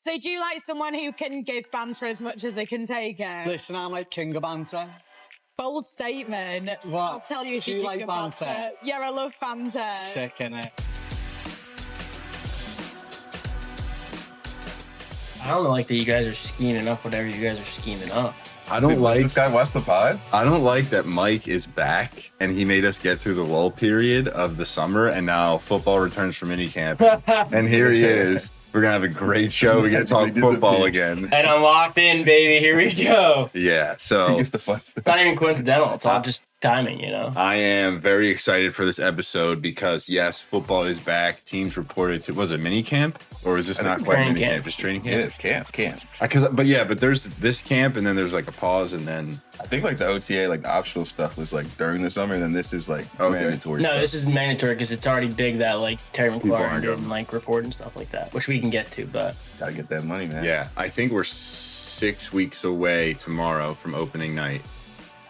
So do you like someone who can give banter as much as they can take it? Listen, I'm like king of banter. Bold statement. What? I'll tell you if Do you king like of banter? Yeah, I love banter. Sick, innit? I don't like that you guys are scheming up whatever you guys are scheming up. I don't like this guy watch the pod. I don't like that Mike is back and he made us get through the lull period of the summer and now football returns from minicamp and here he is. We're gonna have a great show. We get to talk football again. And I'm locked in, baby. Here we go. Yeah, so It's the fun stuff. It's not even coincidental. It's all just timing, you know? I am very excited for this episode because yes, football is back. Teams reported to was it minicamp or is this not quite training minicamp? camp. Just training Yeah, camp? it's camp. But there's this camp and then there's like a pause and then I think like the OTA, like the optional stuff was like during the summer, and then this is like mandatory. No, stuff. this is mandatory because it's already big that like Terry People McLaurin aren't did going. like report and stuff like that, which we can get to, but Gotta get that money, man. yeah, I think we're 6 weeks away tomorrow from opening night,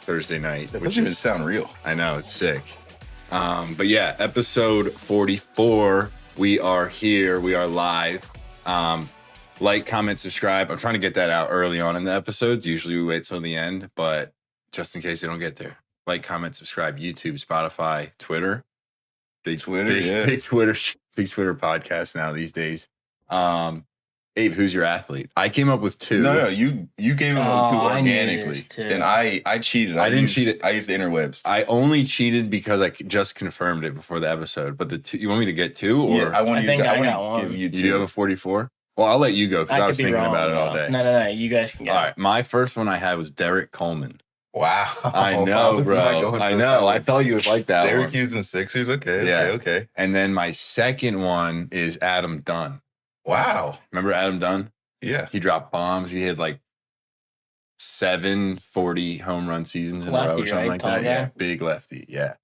Thursday night. That which doesn't even is, sound real. I know, it's sick. But yeah, episode 44. We are here. We are live. Like, comment, subscribe. I'm trying to get that out early on in the episodes. Usually we wait till the end, but just in case they don't get there. Like, comment, subscribe. YouTube, Spotify, Twitter. Big Twitter, big, yeah. Big Twitter podcast now these days. Abe, who's your athlete? I came up with two. No, you gave him two I knew organically, this too. and I cheated. I didn't cheat it. I used the interwebs. I only cheated because I just confirmed it before the episode. But the two, you want me to get two? Or Yeah, I want I you. think To, I I got want one. to give you you two. do have a 44? Well, I'll let you go because I could was be thinking wrong, about it all though. day. No, you guys can get All it. right, my first one I had was Derek Coleman. Wow, I know, bro. I know. I thought you would like that one. Syracuse and Sixers. Okay, Yeah. okay. And then my second one is Adam Dunn. Wow. Remember Adam Dunn? Yeah. He dropped bombs. He had like 7 40 home run seasons in a row Lefty, or something right? like Tall that. guy? Yeah, big lefty. Yeah.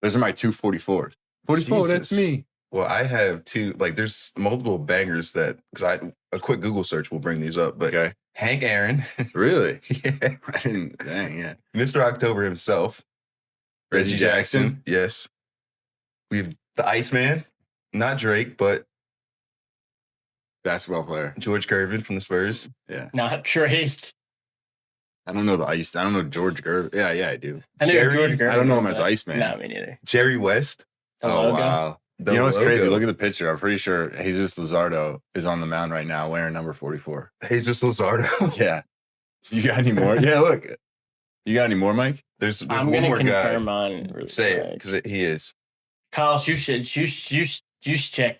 Those are my two 44s. 44, that's Jesus. me. Well, I have two. Like, there's multiple bangers that because a quick Google search will bring these up. But Okay. Hank Aaron, Really? yeah. I didn't, dang, yeah. Mr. October himself, Reggie Jackson. Yes. We have the Iceman, not Drake, but Basketball player. George Gervin from the Spurs. Yeah. Not Drake. I don't know the ice. I don't know George Gervin. Yeah, I do. I knew Jerry- George Gervin, I don't know him as but- Iceman. No, me neither. Jerry West. The Oh, logo. wow. The You know what's crazy? logo. Look at the picture. I'm pretty sure Jesus Luzardo is on the mound right now wearing number 44. Jesus Luzardo. Yeah. You got any more? Yeah, look. You got any more, Mike? There's I'm one gonna more confirm guy. on. Really Say it, quick. because he is. Kyle Juszczyk.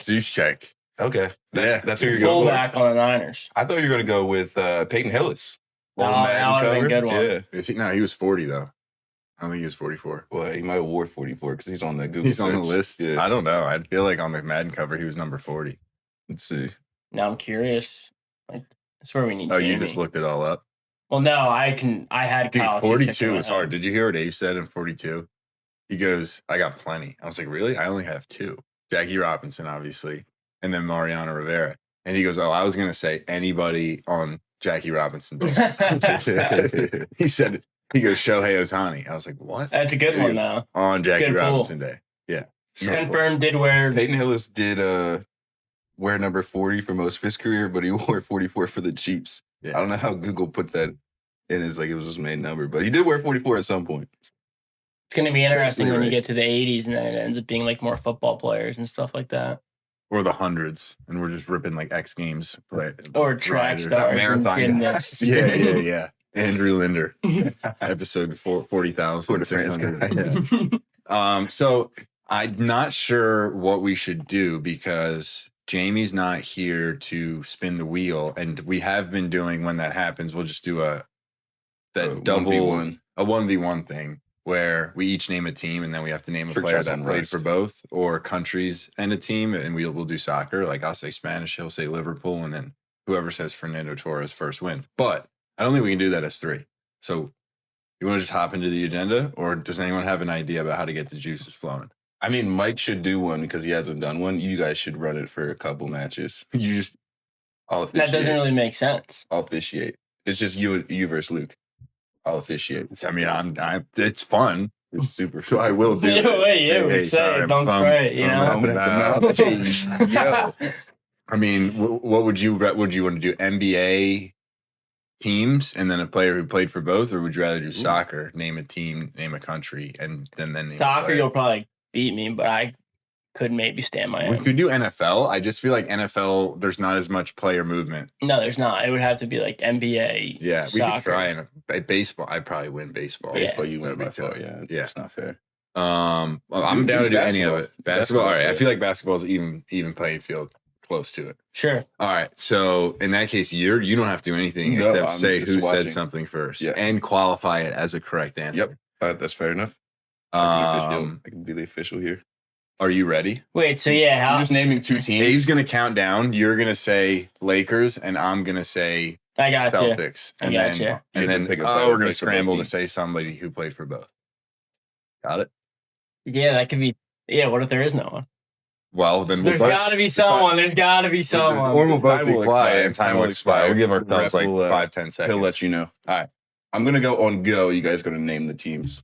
Zeus check. Okay. Yeah. That's who you're going for. Fullback on the Niners. I thought you were going to go with Peyton Hillis. Oh, Old that Madden would've been cover. a good one. Yeah. Is he? No, he was 40, though. I don't think he was 44. Well, he might have wore 44 because he's on the Google He's on the search. list. Yeah. I don't know. I feel like on the Madden cover, he was number 40. Let's see. Now I'm curious. Like, that's where we need. Oh, you Jamie. just looked it all up? Well, no, I had Dude, Kyle. Juszczyk 42 in my is hard. head. Did you hear what Dave said in 42? He goes, I got plenty. I was like, really? I only have 2. Jackie Robinson, obviously, and then Mariano Rivera. And he goes, oh, I was going to say anybody on Jackie Robinson Day. He said, he goes, Shohei Ohtani. I was like, what? That's a good one, though. On Jackie Good pull. Robinson Day. Yeah. Confirmed did wear. Peyton Hillis did wear number 40 for most of his career, but he wore 44 for the Chiefs. Yeah. I don't know how Google put that in as like it was his main number, but he did wear 44 at some point. It's going to be interesting when you right. get to the 80s and then it ends up being like more football players and stuff like that. Or the hundreds. And we're just ripping like X Games. Or track riders, stars. Marathon and guys. goodness. Yeah. Andrew Linder. Episode 40,000. For the France guy. So I'm not sure what we should do because Jamie's not here to spin the wheel, and we have been doing when that happens. We'll just do a double 1v1. a 1v1 thing where we each name a team, and then we have to name a For player chest that and played wrist. for both or countries and a team, and we'll do soccer. Like I'll say Spanish, he'll say Liverpool, and then whoever says Fernando Torres first wins. But I don't think we can do that as 3. So you want to just hop into the agenda, or does anyone have an idea about how to get the juices flowing? I mean, Mike should do one because he hasn't done one. You guys should run it for a couple matches. You just I'll That officiate. doesn't really make sense. I'll officiate. It's just you versus Luke. I'll officiate. I mean, I'm it's fun. It's super So I fun. will do it. Yeah, wait, yeah, we say sorry, it, don't I'm spray it, you know? I'm Hey, yo. I mean, what would you want to do? NBA teams and then a player who played for both, or would you rather do soccer? Name a team, name a country, and then name Soccer, a player? you'll probably beat me, but I could maybe stand my We own. could do NFL. I just feel like NFL, there's not as much player movement. No, there's not. It would have to be like NBA. Yeah, we soccer. could try in baseball. I'd probably win baseball. Yeah. Baseball, you win That'd be by far. tough. Yeah, Yeah. it's not fair. Well, I'm down to do any of it. Basketball. All right. I yeah. feel like basketball is even playing field, close to it. Sure. All right. So in that case, you don't have to do anything No, except I'm say just who watching. said something first Yes. and qualify it as a correct answer. Yep, that's fair enough. I Yep. can be the official here. Are you ready? Wait, so yeah, I'm how? just naming two teams. A's gonna count down. You're gonna say Lakers, and I'm gonna say I got you. Celtics. I And gotcha. then, You and get then to pick a player we're who gonna plays for both scramble to teams. say somebody who played for both. Got it? Yeah, that could be. Yeah, what if there is no one? Well, then we'll There's got to be someone. There's got to be someone. Or we'll both Time be will quiet and expire. time will expire. We'll give ourselves Rep like will, 5-10 seconds. He'll let you know. All right. I'm gonna go on go. You guys gonna name the teams.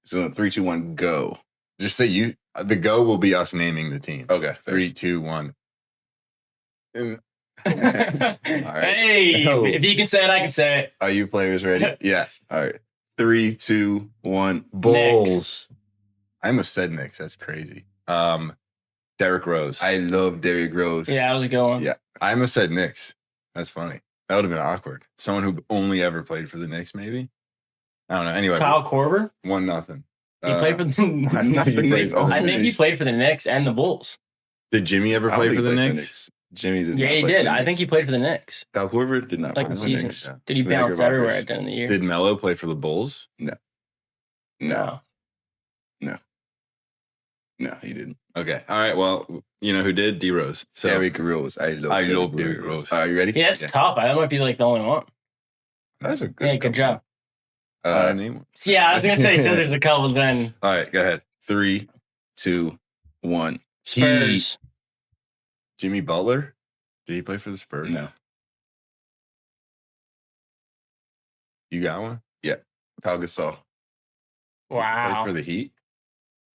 So 3, 2, 1, go. Just say you. The go will be us naming the teams. Okay. 3, 2, 1. right. Hey, Oh. if you can say it, I can say it. Are you players ready? Yeah. All right. 3, 2, 1. Bulls. I almost said Knicks. That's crazy. Derrick Rose. I love Derrick Rose. Yeah, how's it going? Yeah. I almost said Knicks. That's funny. That would have been awkward. Someone who only ever played for the Knicks, maybe. I don't know. Anyway, Kyle Korver. 1-0. He played for the. Not the Knicks. I think he played for the Knicks and the Bulls. Did Jimmy ever I don't play think for the he played Knicks? Jimmy did. Yeah, not he play did. for the I think Knicks. he played for the Knicks. Kyle Korver did not Like play the for the season. Knicks. Yeah. Did he For the bounce everywhere Knickerbockers. at the end of the year? Did Melo play for the Bulls? No, he didn't. Okay. All right. Well, you know who did? D Rose. So Derrick Rose. I love Derrick Rose. Are you ready? Yeah, it's Yeah. tough. I might be like the only one. That's a Yeah, good job. name one. Yeah, I was gonna say so. There's a couple. Then All right. Go ahead. 3, 2, 1. Spurs. Jimmy Butler. Did he play for the Spurs? No. You got one? Pau Gasol. Played Wow. for the Heat.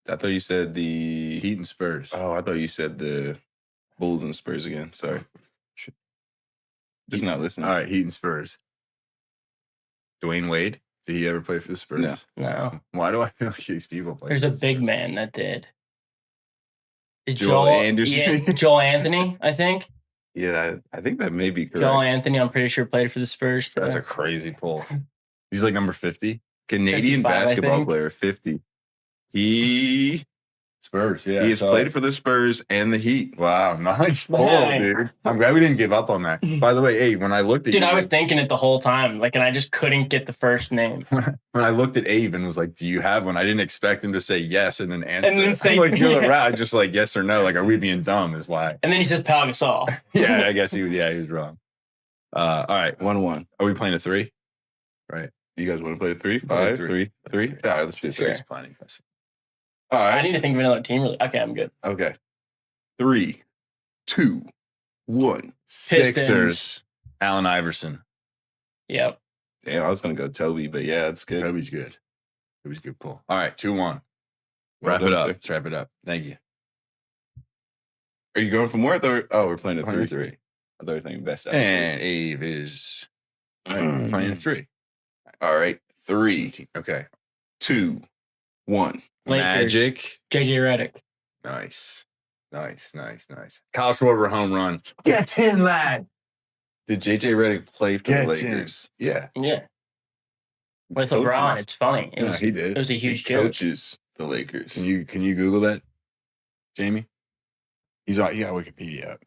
I thought you said the Heat and Spurs. Oh, I thought you said the Bulls and Spurs again. Sorry. Just not listening. All right. Heat and Spurs. Dwayne Wade. Did he ever play for the Spurs? No. No, Why do I feel like these people play? there's for a the big Spurs? man that did. Is Joel Anderson? Yeah, Joel Anthony. I think Yeah, I think that may be correct. Joel Anthony. I'm pretty sure played for the Spurs. Too. That's a crazy pull. He's like number 50. Canadian 55, I basketball think. player, 50. He Spurs. Yeah. has played for the Spurs and the Heat. Wow, nice pull, Dang. dude. I'm glad we didn't give up on that. By the way, Abe, when I looked at Dude, you, I was thinking it the whole time, like, and I just couldn't get the first name. when I looked at Abe and was like, "Do you have one?" I didn't expect him to say yes and then answer. And then it. say- I'm like, "You're the rat." Just like yes or no. Like, are we being dumb? Is why. And then he says Pau Gasol. Yeah, I guess he was wrong. All right, 1-1. are we playing a 3? Right. You guys want to play 3, Play 5, three. 3? All right, let's do 3. Sure. That's plenty. All I right. need to think of another team. Really. Okay, I'm good. Okay. 3, 2, 1. Sixers. Allen Iverson. Yep. Damn, I was going to go Toby, but yeah, it's good. Toby's good. Toby's a good pull. All right, 2-1. Well Wrap done, it up. sir. Let's wrap it up. Thank you. Are you going for more? We're playing a 3. 3. I thought we were playing best out. And Abe is playing a 3. All right. 3, Okay. 2, 1. Lakers. Magic. JJ Redick. Nice. Kyle Schwarber home run. Get in, lad. Did JJ Redick play for the Get in. Lakers? Yeah. Yeah. With Coaches. LeBron, it's funny. It Yeah, was he it did. was a He huge joke. coaches the Lakers. Can you Google that, Jamie? He got Wikipedia up.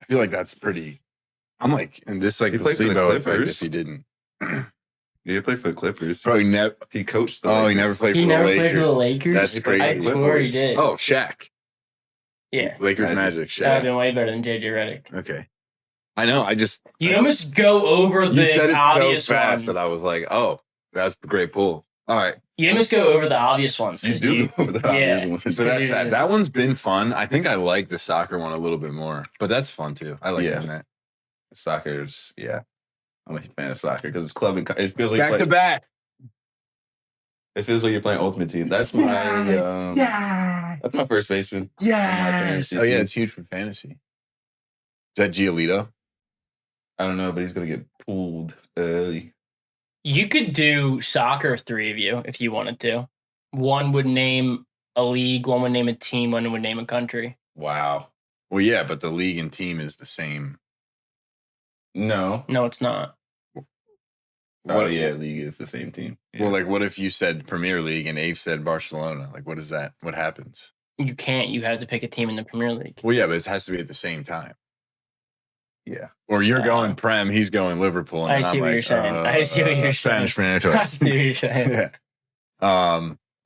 I feel like that's pretty. I'm like, and this like He played for the placebo effect Clippers. if he didn't. Did he play for the Clippers? Probably never. He coached the Oh, he Lakers. never played He for never the Lakers. played for the Lakers. That's He played I crazy. for the swore he Clippers. did. Oh, Shaq. Yeah. Lakers Magic. Magic. That would Shaq. have been way better than JJ Redick. Okay. I know. I just You almost go over you the said it obvious so fast ones. that I was like, oh, that's a great pull. All right. You almost go over the obvious ones. You 'cause do go over the obvious ones. So that's that. That one's been fun. I think I like the soccer one a little bit more, but that's fun too. I like Yeah. doing that. Soccer's, yeah. I'm a fan of soccer because it's club and it feels like Back to back. It feels like you're playing Ultimate Team. That's my that's my first baseman. Yes. Oh yeah, it's huge for fantasy. Is that Giolito? I don't know, but he's gonna get pulled early. You could do soccer, 3 of you, if you wanted to. One would name a league, one would name a team, one would name a country. Wow. Well, yeah, but the league and team is the same. No. No, it's not. Oh yeah, league is the same team. Yeah. Well, like, what if you said Premier League and Ave said Barcelona? Like, what is that? What happens? You can't. You have to pick a team in the Premier League. Well, yeah, but it has to be at the same time. Yeah. Or you're going Prem, he's going Liverpool. And I see what you're saying. I see what you're saying. Spanish franchise. I see what you're saying. Yeah.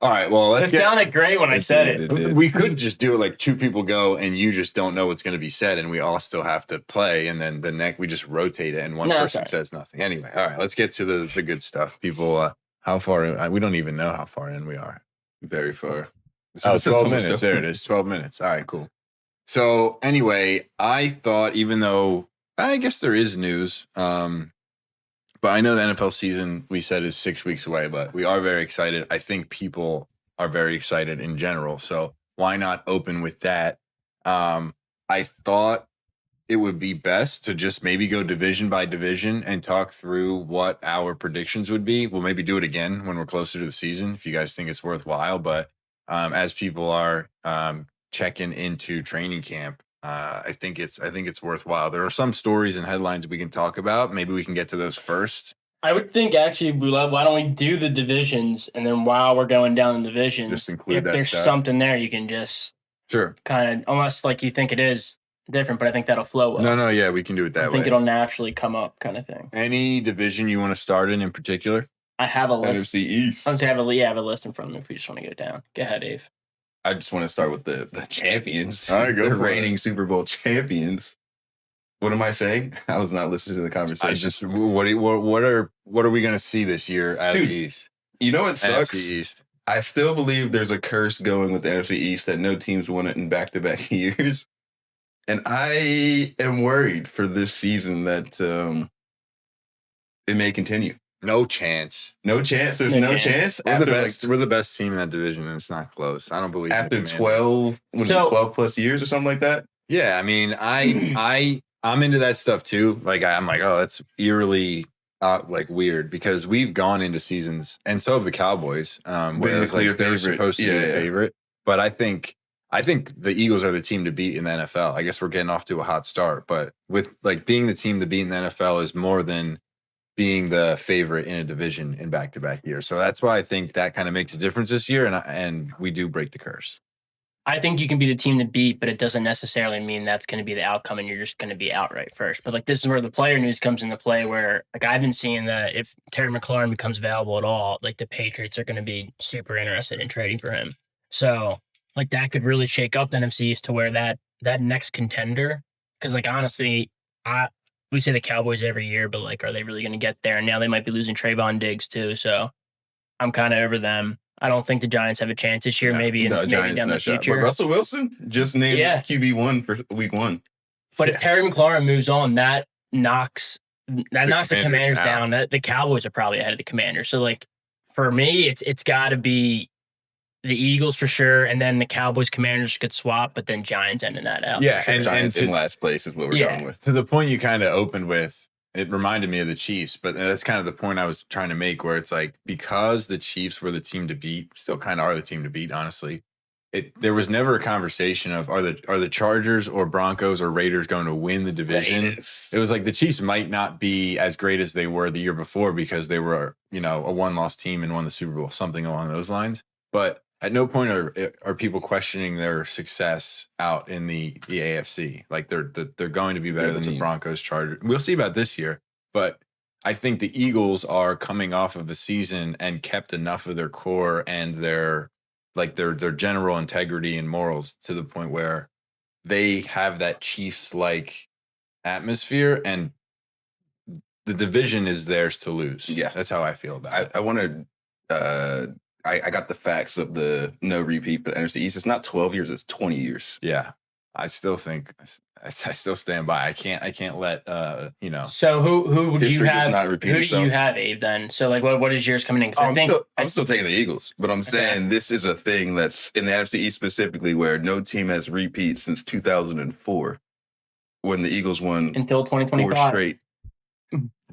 All right. Well, It sounded great when I said it. We could just do it like 2 people go, and you just don't know what's going to be said, and we all still have to play, and then the next we just rotate it, and one person says nothing. Anyway, all right. Let's get to the good stuff. People, how far in? We don't even know how far in we are. Very far. Oh, 12 minutes. There it is. 12 minutes. All right, cool. So anyway, I thought, even though I guess there is news, but I know the NFL season, we said, is 6 weeks away, but we are very excited. I think people are very excited in general. So why not open with that? I thought it would be best to just maybe go division by division and talk through what our predictions would be. We'll maybe do it again when we're closer to the season, if you guys think it's worthwhile. But as people are checking into training camp, I think it's worthwhile. There are some stories and headlines we can talk about. Maybe we can get to those first. I would think, actually, why don't we do the divisions, and then while we're going down the divisions, just include if that there's stuff. Something there, you can just kind of, unless like you think it is different, but I think that'll flow well. No, yeah, we can do it that way. I think it'll naturally come up, kind of thing. Any division you want to start in particular? I have a list. NFC East. Honestly, I have a list in front of me if we just want to go down. Go ahead, Ave. I just want to start with the champions. All right, go the for reigning it. Super Bowl champions. What am I saying? I was not listening to the conversation. I just what are we going to see this year out of the East? You know what sucks? NFC East. I still believe there's a curse going with the NFC East that no teams won it in back-to-back years. And I am worried for this season that it may continue. No chance. No chance. There's no chance. We're the best. We're the best team in that division, and it's not close. I don't believe after 12 plus years or something like that. Yeah, I mean, I'm into that stuff too. Like I'm like, oh, that's eerily like weird because we've gone into seasons, and so have the Cowboys, where it's like they're supposed to be the favorite. But I think the Eagles are the team to beat in the NFL. I guess we're getting off to a hot start, but with like being the team to beat in the NFL is more than being the favorite in a division in back-to-back years. So that's why I think that kind of makes a difference this year, and we do break the curse. I think you can be the team to beat, but it doesn't necessarily mean that's going to be the outcome and you're just going to be outright first. But like this is where the player news comes into play, where like I've been seeing that if Terry McLaurin becomes available at all, like the Patriots are going to be super interested in trading for him. So like that could really shake up the NFC East to where that next contender, because like honestly, we say the Cowboys every year, but like, are they really going to get there? And now they might be losing Trayvon Diggs too. So I'm kind of over them. I don't think the Giants have a chance this year. Maybe down the future. But Russell Wilson just named QB1 for week 1. But if Terry McLaurin moves on, that knocks the Commanders down. The Cowboys are probably ahead of the Commanders. So like for me, it's got to be the Eagles for sure, and then the Cowboys Commanders could swap, but then Giants ending that out. Yeah, sure. and Giants in last place is what we're going with. To the point you kind of opened with, it reminded me of the Chiefs, but that's kind of the point I was trying to make, where it's like, because the Chiefs were the team to beat, still kind of are the team to beat, honestly. There was never a conversation of are the Chargers or Broncos or Raiders going to win the division. It was like the Chiefs might not be as great as they were the year before because they were, a one-loss team and won the Super Bowl, something along those lines. But at no point are people questioning their success out in the AFC. Like they're going to be better than the Broncos, Chargers. We'll see about this year, but I think the Eagles are coming off of a season and kept enough of their core and their general integrity and morals to the point where they have that Chiefs-like atmosphere, and the division is theirs to lose. Yeah, that's how I feel about it. I want to. I got the facts of the no repeat for the NFC East. It's not 12 years, it's 20 years. Yeah. I still think I still stand by. I can't let So who would you History does have? not Who repeat do you itself. have, Abe? Then so like what is yours coming in? Because I'm still taking the Eagles, but I'm saying this is a thing that's in the NFC East specifically where no team has repeat since 2004 when the Eagles won until 2025. 4 straight.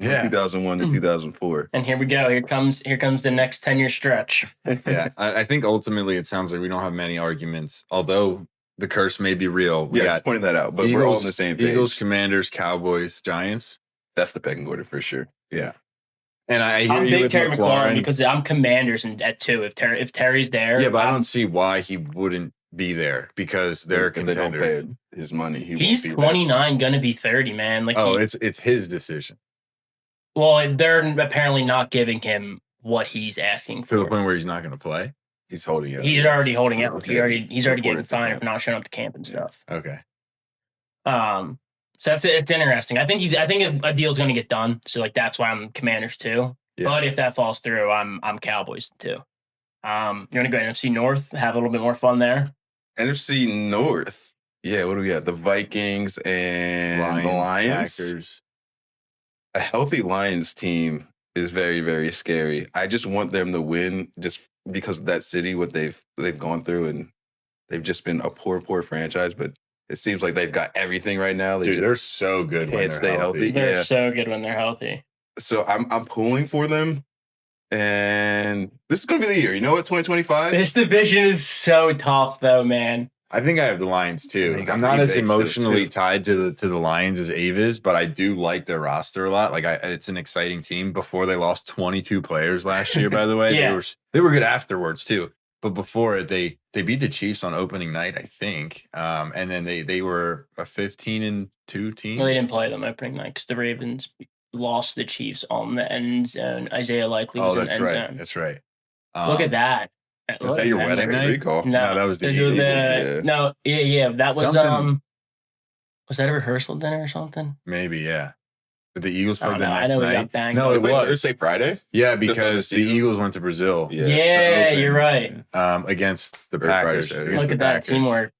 Yeah. From 2001 to 2004. And here we go. Here comes the next 10-year stretch. Yeah, I think ultimately it sounds like we don't have many arguments, although the curse may be real. We Just pointing that out, but we're all on the same page. Eagles, Commanders, Cowboys, Giants. That's the pecking order for sure. Yeah. And I hear I'm you big with Terry McLaurin McLaurin because I'm Commanders at 2. If Terry's there, yeah, but I don't see why he wouldn't be there because they're a If they don't contender. pay his money, he's 29, gonna be 30, man. Like, it's his decision well, they're apparently not giving him what he's asking to the for. point where he's not going to play. He's holding out. He's already holding out. Okay. He's already getting fined for not showing up to camp and stuff. Okay. So it's interesting. I think a deal's going to get done. So like that's why I'm Commanders too. Yeah. But if that falls through, I'm Cowboys too. You want to go NFC North, have a little bit more fun there. NFC North. Yeah, what do we got? The Vikings and the Lions. Packers. A healthy Lions team is very, very scary. I just want them to win just because of that city, what they've gone through, and they've just been a poor franchise, but it seems like they've got everything right now. They're so good when can't they're stay healthy. They're so good when they're healthy. So I'm pulling for them. And this is gonna be the year. You know what? 2025. This division is so tough though, man. I think I have the Lions too. I'm not as emotionally tied to the Lions as Ave is, but I do like their roster a lot. Like it's an exciting team. Before they lost 22 players last year, by the way, Yeah. they were good afterwards too. But before it, they beat the Chiefs on opening night, I think. And then they were a 15-2 team. No, they didn't play them opening night because the Ravens lost the Chiefs on the end zone. Isaiah Likely was in the end zone. That's right. Look at that. Was that your wedding night? Recall. No, that was the Eagles. Yeah. That was Something- was that a rehearsal dinner or something? Maybe, yeah. But the Eagles I don't played the know. I next know we got night. banged No, up. it Wait, was. Thursday, Friday? Yeah, That's not the because the season. Eagles went to Brazil. Yeah, to you're open. right. Against the Or Friday, Packers. Saturday. Against Look the at that Packers. teamwork.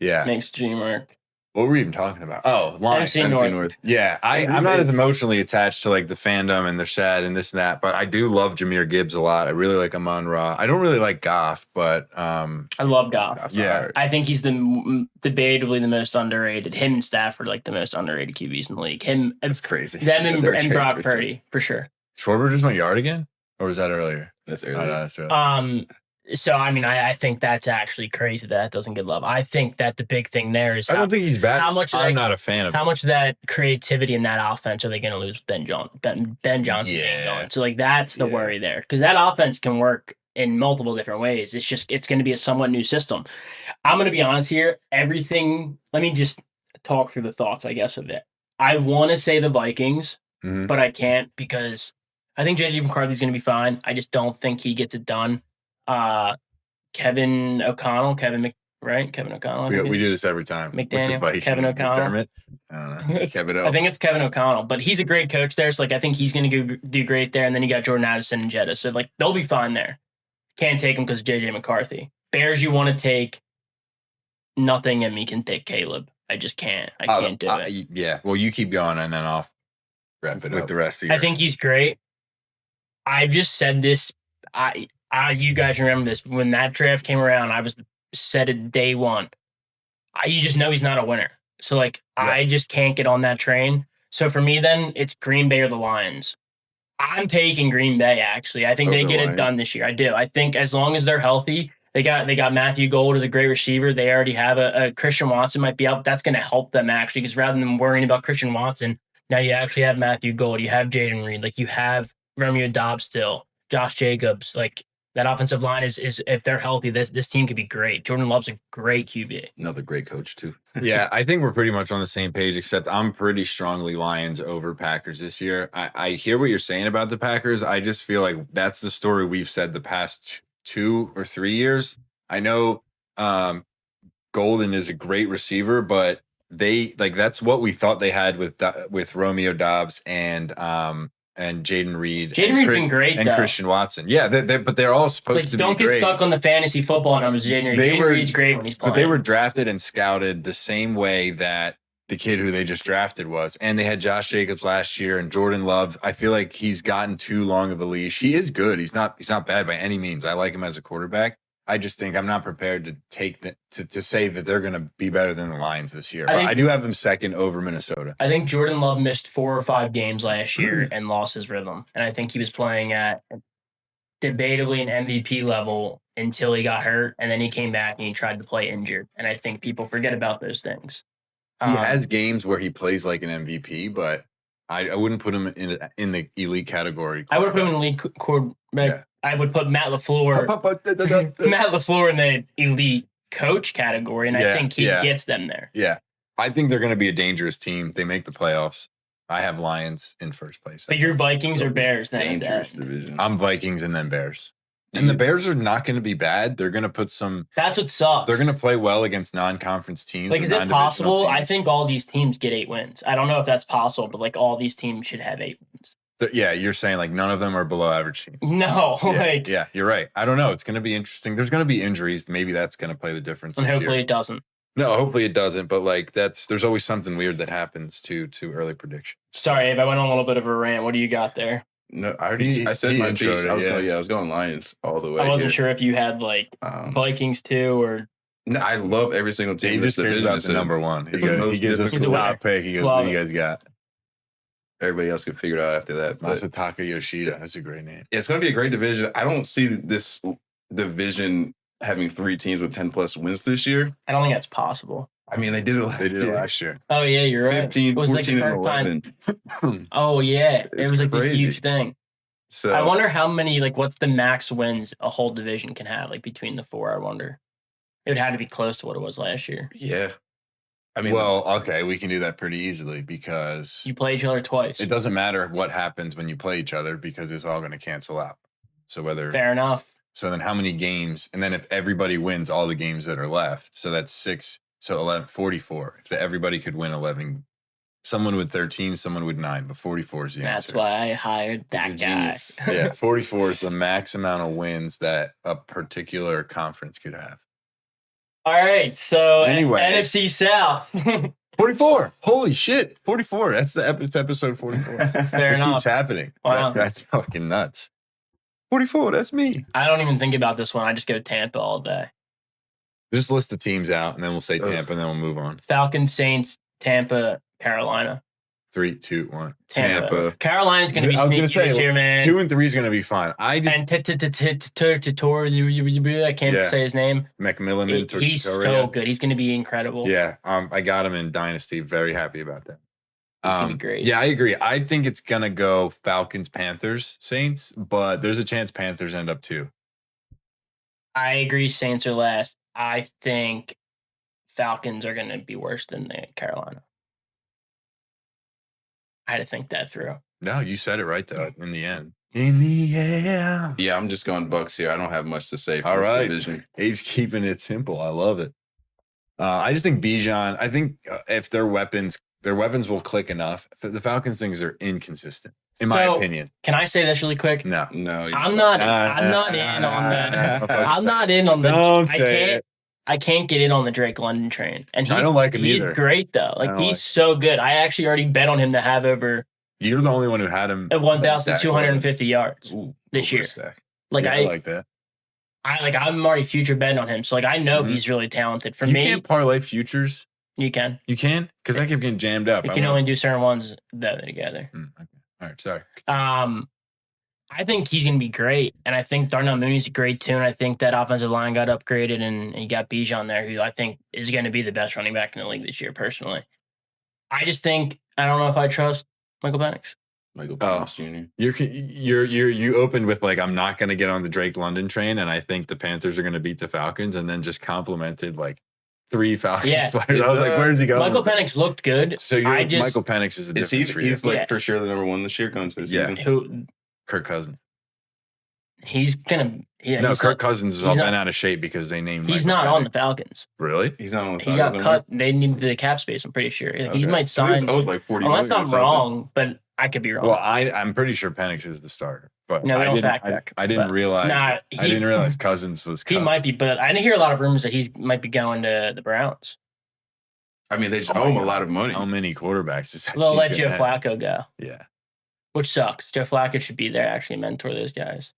Yeah. Makes the dream work. What were we even talking about? Oh, Lions. NFC North. Yeah, I'm not as emotionally attached to like the fandom and they're sad and this and that, but I do love Jahmyr Gibbs a lot. I really like Amon Ra. I don't really like Goff, but I love Goff. yeah. I think he's debatably the most underrated. Him and Stafford like the most underrated QBs in the league. That's crazy. Them They're and Brock crazy. Purdy for sure. Schwarber just went yard again? Or was that earlier? That's Oh, early. no, that's early. So I mean, I think that's actually crazy that doesn't get love. I think that the big thing there is I don't think he's bad. how much I'm not a fan of how much of that creativity in that offense are they going to lose with Ben Johnson being gone? So like that's the worry there because that offense can work in multiple different ways. It's going to be a somewhat new system. I'm going to be honest here. Everything. Let me just talk through the thoughts, I guess, of it. I want to say the Vikings, but I can't because I think JJ McCarthy's going to be fine. I just don't think he gets it done. Kevin O'Connell. We do this every time. McDaniel, Kevin O'Connell. I don't know. Kevin O. I think it's Kevin O'Connell, but he's a great coach there. So like, I think he's going to do great there. And then you got Jordan Addison and Jetta. So like, they'll be fine there. Can't take him because JJ McCarthy. Bears, you want to take nothing, and me can take Caleb. I just can't. I can't do it. Yeah. Well, you keep going, and then I'll Wrap it with up. the rest of your. I think he's great. I've just said this. You guys remember this when that draft came around. I said it day one. You just know he's not a winner. So like, I just can't get on that train. So for me, then it's Green Bay or the Lions. I'm taking Green Bay. Actually, I think they get it done this year. I do. I think as long as they're healthy, they got Matthew Gold as a great receiver. They already have a Christian Watson might be out. That's going to help them actually because rather than worrying about Christian Watson, now you actually have Matthew Gold. You have Jaden Reed. Like you have Romeo Dobbs still, Josh Jacobs. Like that offensive line is if they're healthy, this team could be great. Jordan Love's a great QB. Another great coach too. Yeah, I think we're pretty much on the same page, except I'm pretty strongly Lions over Packers this year. I hear what you're saying about the Packers. I just feel like that's the story we've said the past 2 or 3 years. I know Golden is a great receiver, but that's what we thought they had with Romeo Dobbs and and Jaden Reed. Jaden Reed's been great, and though. Christian Watson. Yeah, but they're all supposed to be don't great. get stuck on the fantasy football numbers. Jaden Reed's great when he's playing. But they were drafted and scouted the same way that the kid who they just drafted was. And they had Josh Jacobs last year and Jordan Love. I feel like he's gotten too long of a leash. He is good. He's not bad by any means. I like him as a quarterback. I just think I'm not prepared to take to say that they're going to be better than the Lions this year. I do have them second over Minnesota. I think Jordan Love missed 4 or 5 games last year and lost his rhythm. And I think he was playing at debatably an MVP level until he got hurt. And then he came back and he tried to play injured. And I think people forget about those things. He has games where he plays like an MVP, but I wouldn't put him in the elite category. I would put him in the elite quarterback. I would put Matt LaFleur in the elite coach category, and I think he gets them there. Yeah. I think they're going to be a dangerous team. They make the playoffs. I have Lions in first place. But your Vikings or Bears then? Dangerous division. I'm Vikings and then Bears. And the Bears are not going to be bad. They're going to put some... That's what sucks. They're going to play well against non-conference teams. Like, is it possible? I think all these teams get 8 wins. I don't know if that's possible, but, like, all these teams should have 8 wins. Yeah, you're saying, like, none of them are below average teams. No. Yeah, you're right. I don't know. It's going to be interesting. There's going to be injuries. Maybe that's going to play the difference. And hopefully it doesn't. No, hopefully it doesn't. But, like, there's always something weird that happens to early prediction. Sorry, Abe, I went on a little bit of a rant. What do you got there? No, I said my piece. I was going Lions all the way. I wasn't sure if you had like Vikings too, or no. I love every single team. He just cares about the number one. He gives us the top pick. He goes, "What do you guys got?" Everybody else can figure it out after that. Masataka Yoshida. That's a great name. It's going to be a great division. I don't see this division having 3 teams with 10+ wins this year. I don't think that's possible. I mean, they did it last year. Oh, yeah, you're right. 15, 14, and 11. Oh, yeah. It was like a huge thing. So I wonder how many, like, what's the max wins a whole division can have, like, between the 4, I wonder. It would have to be close to what it was last year. Yeah. I mean, well, okay, we can do that pretty easily because... You play each other twice. It doesn't matter what happens when you play each other because it's all going to cancel out. So whether... Fair enough. So then how many games? And then if everybody wins all the games that are left, so that's 6... So 11, 44. If everybody could win 11, someone with 13, someone with 9, but 44 is the answer. That's why I hired that guy. Yeah, 44 is the max amount of wins that a particular conference could have. All right, so anyway, NFC South. 44. Holy shit. 44. It's episode 44. Fair enough. It keeps happening. Wow. That's fucking nuts. 44, that's me. I don't even think about this one. I just go Tampa all day. Just list the teams out, and then we'll say Tampa, and then we'll move on. Falcons, Saints, Tampa, Carolina. 3, 2, 1. Tampa. Carolina's going to be sneaky this year, man. 2 and 3 is going to be fine. I can't say his name. McMillan. He's so good. He's going to be incredible. Yeah, I got him in Dynasty. Very happy about that. He's going to be great. Yeah, I agree. I think it's going to go Falcons, Panthers, Saints, but there's a chance Panthers end up 2. I agree Saints are last. I think Falcons are going to be worse than the Carolina. I had to think that through. No, you said it right, though, in the end. In the air. Yeah, I'm just going Bucks here. I don't have much to say for All right. division. Abe's keeping it simple. I love it. I just think Bijan, I think if their weapons will click enough. The Falcons things are inconsistent, in my opinion. Can I say this really quick? No. I'm not in on that. I'm not in on that. Don't say it. I can't get in on the Drake London train. And I don't like him either. He's great, though. Like, he's so good. I actually already bet on him to have over... You're the only one who had him... At 1,250 yards this year. Like, I like that. I'm already future betting on him. So, like, I know he's really talented. For me... You can't parlay futures. You can. You can? Because I keep getting jammed up. You can only do certain ones that together. Okay. All right, sorry. I think he's going to be great, and I think Darnell Mooney's great too, and I think that offensive line got upgraded, and you got Bijan there, who I think is going to be the best running back in the league this year, personally. I just think, I don't know if I trust Michael Penix. Michael Penix Jr. You opened with, like, I'm not going to get on the Drake London train, and I think the Panthers are going to beat the Falcons, and then just complimented, like, 3 Falcons players. I was like, where's he going? Michael Penix looked good. So Michael Penix is a difference for you. He's like for sure the number 1 this year going to the season. Who? Kirk Cousins. He's gonna. Yeah, no, Kirk Cousins is all bent out of shape because they named. He's not on the Falcons. Really? He's not on the Falcons. He got cut. They needed the cap space. I'm pretty sure he might sign. Like 40 unless I'm wrong, but I could be wrong. Well, I'm pretty sure Penix is the starter, but No, we I don't didn't. fact check, I didn't but- realize. Nah, I didn't realize Cousins was. he cut. might be, but I didn't hear a lot of rumors that he might be going to the Browns. I mean, they just Oh owe him my a God. lot of money. How many quarterbacks is that? They'll team let gonna Joe have? Flacco go, Yeah, which sucks. Joe Flacco should be there, actually mentor those guys.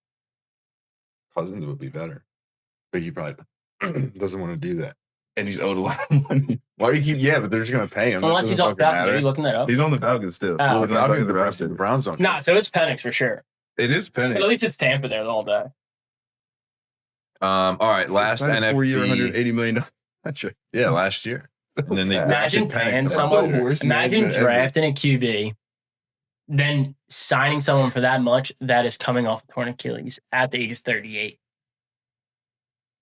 Cousins would be better, but he probably doesn't want to do that. And he's owed a lot of money. Why do you keep? Yeah, but they're just gonna pay him. Unless he's off Falcons. Are you looking that up? He's on the Falcons still. Oh, Well, okay. the Falcons, The Browns don't. Nah, so it's Penix for sure. It is Penix. But at least it's Tampa there all day. All right, last NFC. 4 year, $180 million contract. Yeah, last year. And then they Imagine drafted Penix paying up. someone. the worst Imagine management ever. drafting a QB, then signing someone for that much that is coming off a torn Achilles at the age of 38.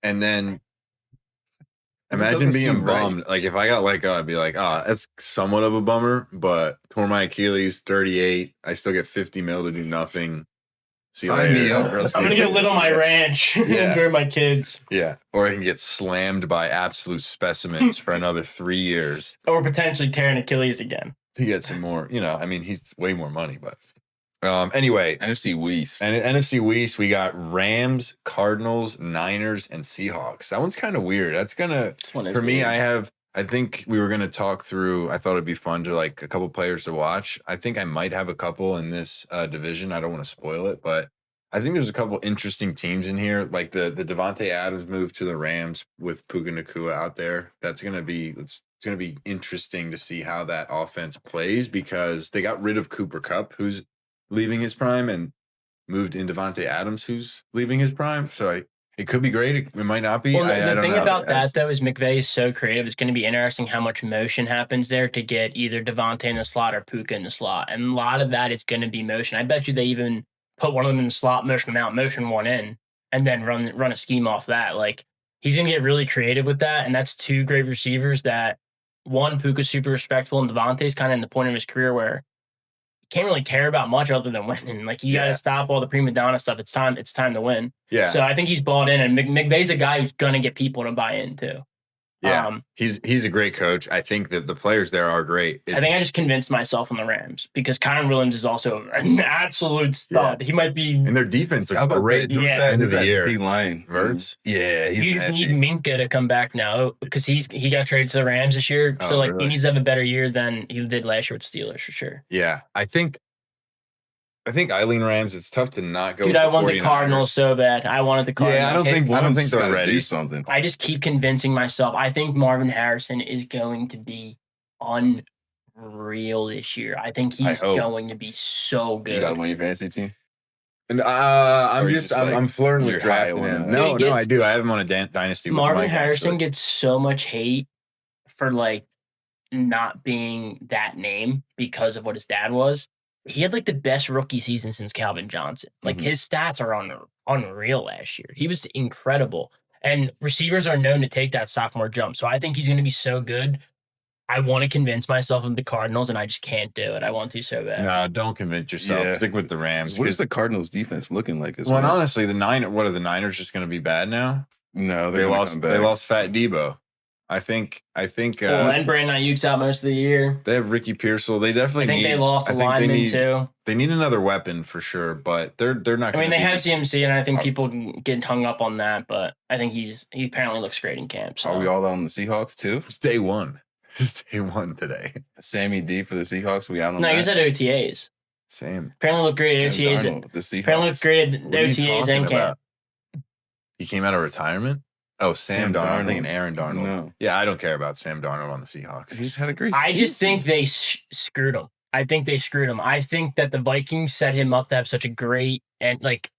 And then It imagine doesn't being seem right. bummed. Like if I got let go, I'd be like, that's somewhat of a bummer, but tore my Achilles, 38. I still get 50 mil to do nothing. See you Sign me later. up, bro. I'm gonna get lit on my ranch and Yeah. enjoy my kids, Yeah. Or I can get slammed by absolute specimens for another 3 years or potentially tear an Achilles again. to get some more, I mean, he's way more money, but anyway, NFC West. and in NFC West, we got Rams, Cardinals, Niners, and Seahawks. That one's kind of weird. That's gonna This one is for me. weird. I think we were gonna talk through. I thought it'd be fun to like a couple players to watch. I think I might have a couple in this division. I don't want to spoil it, but I think there's a couple interesting teams in here. Like the Devontae Adams move to the Rams with Puka Nacua out there. It's gonna be interesting to see how that offense plays because they got rid of Cooper Kupp, who's leaving his prime, and moved in Devontae Adams, who's leaving his prime. So it could be great. It might not be. Well, I the don't thing know. about that, It's though, just- is McVay is so creative. It's going to be interesting how much motion happens there to get either Devontae in the slot or Puka in the slot. And a lot of that is going to be motion. I bet you they even put one of them in the slot, motion them out, motion one in, and then run a scheme off that. Like, he's going to get really creative with that. And that's two great receivers that, one, Puka's super respectful, and Devontae's kind of in the point of his career where he can't really care about much other than winning. Like, you got to stop all the prima donna stuff. It's time to win. yeah. So I think he's bought in, and McVay's a guy who's gonna get people to buy in too. Yeah, he's a great coach. I think that the players there are great. I think I just convinced myself on the Rams because Kyron Williams is also an absolute stud. He might be. and their defense How are about great. Yeah. End of the year. D-line. Verts? Yeah, he's You nasty. need Minka to come back now because he got traded to the Rams this year. Oh, So like really? he needs to have a better year than he did last year with the Steelers for sure. Yeah, I think Eileen Rams. It's tough to not go. Dude, with I the want the 49ers. Cardinals so bad. I wanted the Cardinals. Yeah, I don't think Just they're gotta ready. do something. I just keep convincing myself. I think Marvin Harrison is going to be unreal this year. I think he's hope. going to be so You good. got him on your fantasy team? And Or I'm you just just, like, I'm flirting you're with high drafting on him. that? No, He gets- I do. I have him on a dynasty. With Marvin Mike, Harrison actually. gets so much hate for like not being that name because of what his dad was. He had like the best rookie season since Calvin Johnson. Like Mhm. his stats are unreal last year. He was incredible. And receivers are known to take that sophomore jump. So I think he's going to be so good. I want to convince myself of the Cardinals, and I just can't do it. I want to so bad. No, don't convince yourself. Yeah. Stick with the Rams. What is 'cause- the Cardinals defense looking like? As well, and well? honestly, what are the Niners just going to be bad now? No, They lost Fat Debo. I think. Well, and Brandon Ayuk's out most of the year. They have Ricky Pearsall. They I definitely think need. they lost a I think lineman too. They need another weapon for sure, but they're not. I mean, gonna they be- have CMC, and I think people get hung up on that, but I think he apparently looks great in camp. So. Are we all on the Seahawks too? It's day one. It's day one today. Sammy D for the Seahawks. We out on No, that? he was at OTAs. Same. Apparently looked great at Sam OTAs. Darnold, the Seahawks. Apparently looked great at What are you OTAs talking and camp. about? He came out of retirement. Oh, Sam Sam Darnold. I'm Darnold. thinking Aaron Darnold. No. Yeah, I don't care about Sam Darnold on the Seahawks. He just had a great I just season. think they screwed him. I think they screwed him. I think that the Vikings set him up to have such a great and like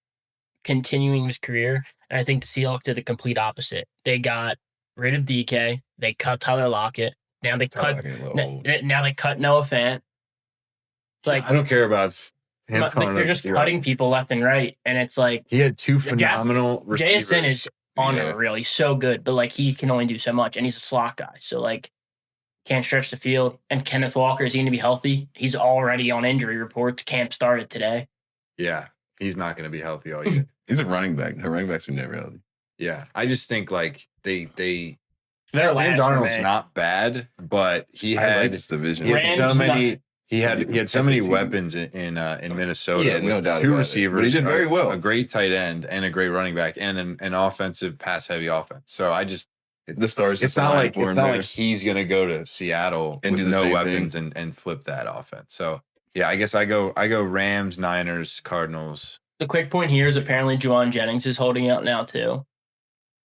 continuing his career. And I think the Seahawks did the complete opposite. They got rid of DK. They cut Tyler Lockett. Now they Tyler cut. Lockett a little old. Now they cut Noah Fant. Like I don't care about him. like, they're just cutting people left and right, and it's like He had two Jas- phenomenal receivers. JSN is unreal. He's so good, but like he can only do so much, and he's a slot guy. So like can't stretch the field. And Kenneth Walker, is he going to be healthy? He's already on injury reports. Camp started today. Yeah, he's not going to be healthy all year. He's a running back. The running backs are never healthy. Yeah, I just think like they They're Sam last for Darnold's me. not bad, but he I like had this division. he had Rams so many not- He had so many weapons in Minnesota. Yeah, no doubt. Two receivers, but he did very well. A great tight end and a great running back, and an offensive pass heavy offense. So the stars. It's not like he's gonna go to Seattle and with do the no same weapons and flip that offense. So yeah, I guess I go Rams, Niners, Cardinals. The quick point here is apparently Juwan Jennings is holding out now too.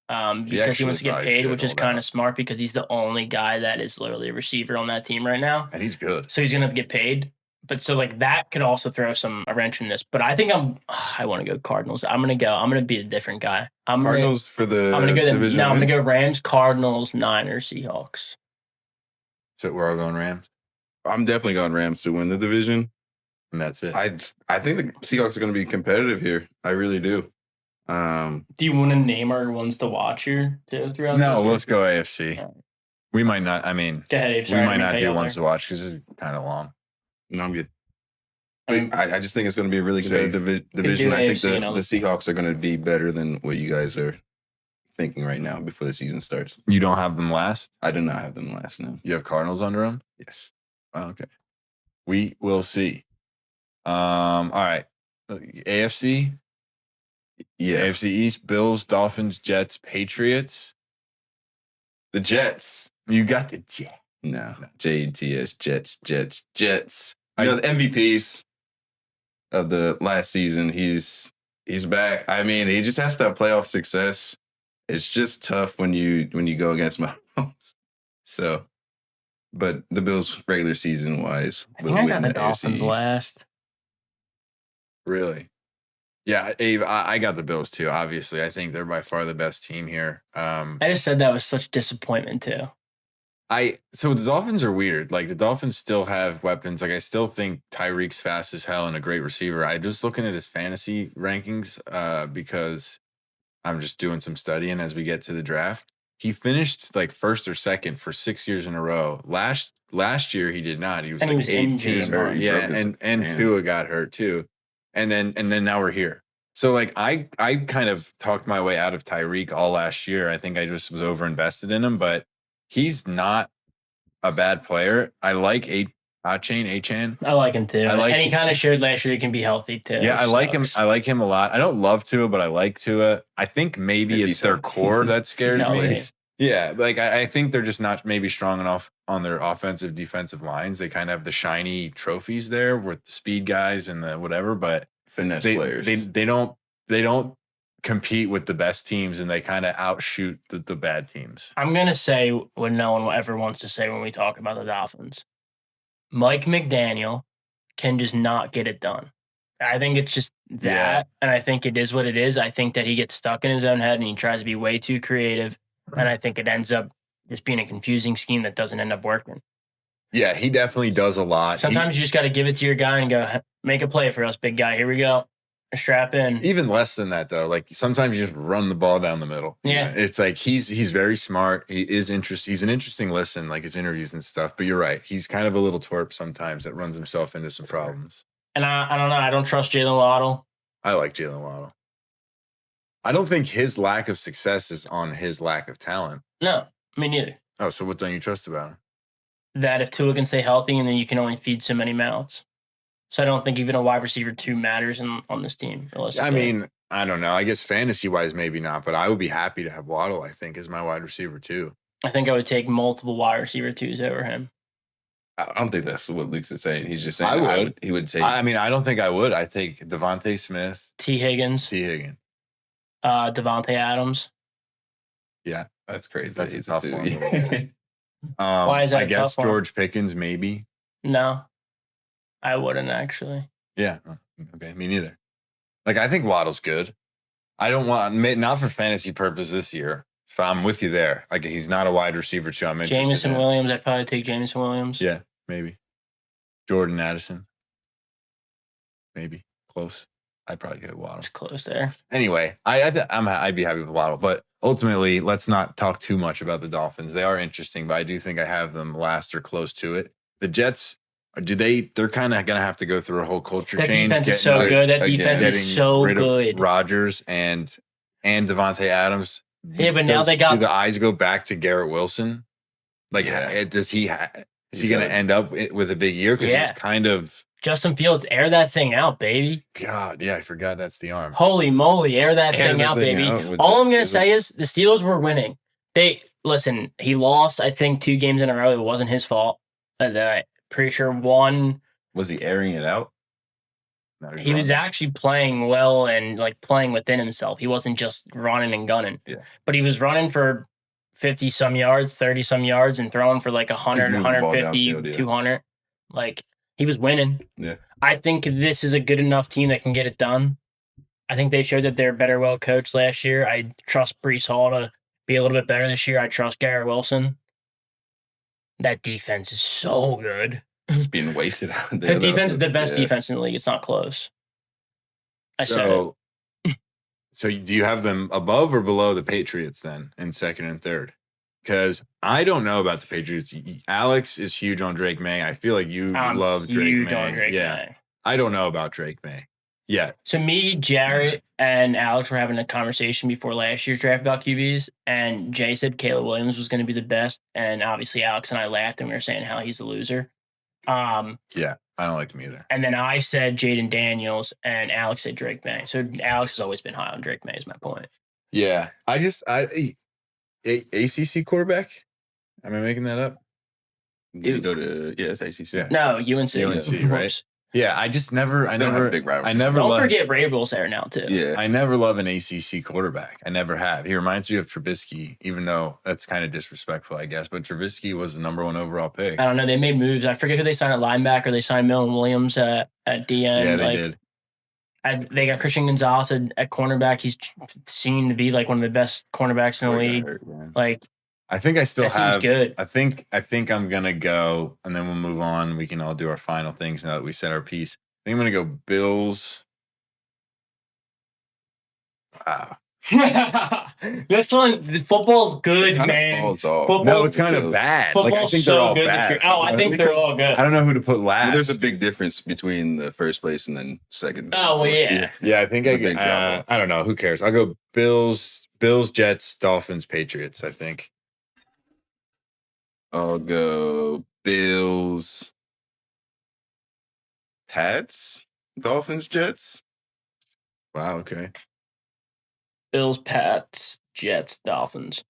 Because he wants to get paid, which is kind of smart because he's the only guy that is literally a receiver on that team right now. And he's good. So he's going to have to get paid. But so like that could also throw a wrench in this. But I think I want to go Cardinals. I'm going to be a different guy. Cardinals for the I'm going to go division. I'm going to go Rams, Cardinals, Niners, Seahawks. So we're all going Rams? I'm definitely going Rams to win the division. And that's it. I think the Seahawks are going to be competitive here. I really do. Do you want to name our ones to watch here throughout? No, let's go AFC. Yeah. We might not. I mean, go ahead, we might not do ones to watch because it's kind of long. No, I'm good. I just think it's going to be a really competitive division. I think the Seahawks are going to be better than what you guys are thinking right now before the season starts. You don't have them last? I do not have them last, no. You have Cardinals under them? Yes. Oh, okay. We will see. All right. AFC? Yeah. AFC East, Bills, Dolphins, Jets, Patriots. The Jets. You got the Jets. No. Jets, Jets. You know, the MVPs of the last season, he's back. I mean, he just has to have playoff success. It's just tough when you go against Mahomes. So, but the Bills regular season wise, I think I got the Dolphins last. Really? Yeah, Abe, I got the Bills too, obviously. I think they're by far the best team here. I just said that was such disappointment too. So the Dolphins are weird. Like the Dolphins still have weapons. Like I still think Tyreek's fast as hell and a great receiver. I just looking at his fantasy rankings because I'm just doing some studying as we get to the draft. He finished like first or second for 6 years in a row. Last year he did not. He was like 18. Yeah, and Tua got hurt too. And then now we're here. So like I kind of talked my way out of Tyreek all last year. I think I just was overinvested in him, but he's not a bad player. I like Achan. I like him too. And he kind of showed last year he can be healthy too. Yeah, I like him. I like him a lot. I don't love Tua, but I like Tua. I think maybe it's their core that scares me. Yeah, like I think they're just not maybe strong enough on their offensive, defensive lines. They kind of have the shiny trophies there with the speed guys and the whatever, but finesse players. They don't compete with the best teams, and they kind of outshoot the bad teams. I'm gonna say what no one ever wants to say when we talk about the Dolphins. Mike McDaniel can just not get it done. I think it's just that, and I think it is what it is. I think that he gets stuck in his own head and he tries to be way too creative. And I think it ends up just being a confusing scheme that doesn't end up working. Yeah, he definitely does a lot. Sometimes you just got to give it to your guy and go, make a play for us, big guy. Here we go. Strap in. Even less than that, though. Like sometimes you just run the ball down the middle. Yeah. It's like he's very smart. He's an interesting listen, like his interviews and stuff. But you're right. He's kind of a little twerp sometimes that runs himself into some problems. And I don't know. I don't trust Jalen Waddle. I like Jalen Waddle. I don't think his lack of success is on his lack of talent. No, me neither. Oh, so what don't you trust about him? That if Tua can stay healthy and then you can only feed so many mouths. So I don't think even a wide receiver 2 matters on this team. I mean, I don't know. I guess fantasy-wise, maybe not, but I would be happy to have Waddle, I think, as my wide receiver 2. I think I would take multiple wide receiver 2s over him. I don't think that's what Luke's is saying. He's just saying he would take. I mean, I don't think I would. I'd take Devontae Smith. T. Higgins. Devontae Adams. Yeah. That's crazy. That's a tough one. Why is that I guess George Pickens, maybe. No, I wouldn't actually. Yeah. Okay. Me neither. Like, I think Waddle's good. I don't want, not for fantasy purpose this year. So I'm with you there. Like, he's not a wide receiver, too. I'm interested. Jameson Williams. I'd probably take Jameson Williams. Yeah, maybe. Jordan Addison. Maybe. Close. I'd probably get Waddle. It's close there. Anyway, I'd be happy with Waddle. But ultimately, let's not talk too much about the Dolphins. They are interesting, but I do think I have them last or close to it. The Jets, they're kind of going to have to go through a whole culture change. That defense is so good. That defense is so good. Rodgers and Devontae Adams. Yeah, but now they got... Do the eyes go back to Garrett Wilson? Like, has he Is he going to end up with a big year? Because he's kind of... Justin Fields, air that thing out, baby. God, yeah, I forgot that's the arm. Holy moly, air that thing out, baby. All I'm going to say is the Steelers were winning. Listen, he lost, I think, 2 games in a row. It wasn't his fault. I'm pretty sure one... Was he airing it out? He was actually playing well and like playing within himself. He wasn't just running and gunning. Yeah. But he was running for 50-some yards, 30-some yards, and throwing for like 100, 150, 200. Like, he was winning. Yeah. I think this is a good enough team that can get it done. I think they showed that they're better well coached last year. I trust Breece Hall to be a little bit better this year. I trust Garrett Wilson. That defense is so good. It's being wasted out there. The defense is the best defense in the league. It's not close. So do you have them above or below the Patriots then in second and third? Because I don't know about the Patriots. Alex is huge on Drake May. I feel like you love Drake May. On Drake May. I don't know about Drake May. Yeah. So me, Jarrett, and Alex were having a conversation before last year's draft about QBs, and Jay said Caleb Williams was going to be the best, and obviously Alex and I laughed, and we were saying how he's a loser. Yeah, I don't like him either. And then I said Jaden Daniels, and Alex said Drake May. So Alex has always been high on Drake May, is my point. Yeah. ACC quarterback? Am I making that up? You go to it's ACC. Yeah. No, UNC. UNC, right? Yeah, I never Don't forget Rabel's there now too. Yeah. I never love an ACC quarterback. I never have. He reminds me of Trubisky, even though that's kind of disrespectful, I guess. But Trubisky was the number 1 overall pick. I don't know. They made moves. I forget who they signed at linebacker. They signed Milton Williams at DN. Yeah, they did. They got Christian Gonzalez at cornerback. He's seen to be like one of the best cornerbacks in the league. I think I still have. Good. I think I'm gonna go, and then we'll move on. We can all do our final things now that we said our piece. I think I'm gonna go Bills. Wow. This one, football's good, man. No, it's kind of bad. Like, I think they're all bad. I think they're all good. I don't know who to put last. Well, there's a big difference between the first place and then second. Oh, well, yeah. Yeah, I think I don't know. Who cares? I'll go Bills, Jets, Dolphins, Patriots, I think. I'll go Bills, Pats, Dolphins, Jets. Wow, okay. Bills, Pats, Jets, Dolphins.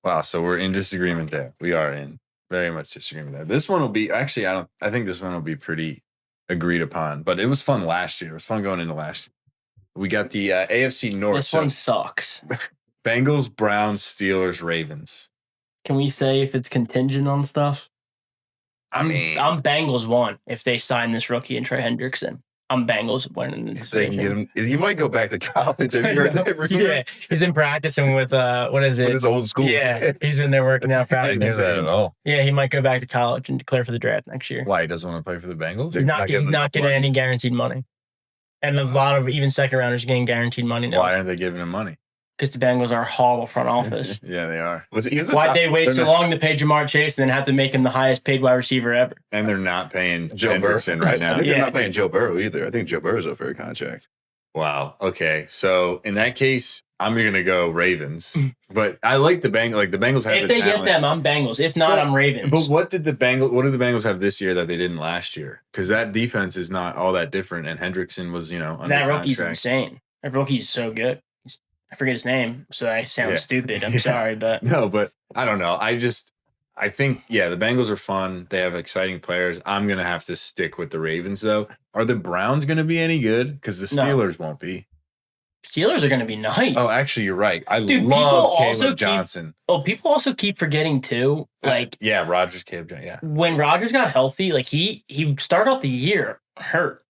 Wow, so we're in disagreement there. We are in very much disagreement there. This one will be I think this one will be pretty agreed upon, but it was fun last year. It was fun going into last year. We got the AFC North. This one sucks. Bengals, Browns, Steelers, Ravens. Can we say if it's contingent on stuff? I'm Bengals 1 if they sign this rookie and Trey Hendrickson. I'm Bengals winning this. They can get him. He might go back to college. Have you heard that? Yeah, he's been practicing with what is it? With his old school. Yeah, he's been there working out. I didn't know that at all. Yeah, he might go back to college and declare for the draft next year. Why, he doesn't want to play for the Bengals? He's not getting any guaranteed money, and a lot of even second rounders getting guaranteed money now. Why aren't they giving him money? Because the Bengals are a horrible front office. Yeah, they are. Why'd they wait so long to pay Jamar Chase and then have to make him the highest paid wide receiver ever? And they're not paying Joe Burrow right now. I think they're not paying Joe Burrow either. I think Joe Burrow's up for a contract. Wow. Okay. So in that case, I'm going to go Ravens. But I like the Bengals. Like the Bengals have If they get them, I'm Bengals. If not, I'm Ravens. But what did the Bengals have this year that they didn't last year? Because that defense is not all that different. And Hendrickson was, under that rookie's contract. insane. That rookie's so good. I forget his name, so I sound stupid. I'm sorry, but no, but I don't know. I think the Bengals are fun. They have exciting players. I'm gonna have to stick with the Ravens though. Are the Browns gonna be any good? Because the Steelers won't be. Steelers are gonna be nice. Oh, actually, you're right. I love Caleb Johnson. People also keep forgetting too. Rodgers, Caleb Johnson. Yeah. When Rodgers got healthy, like he started off the year hurt.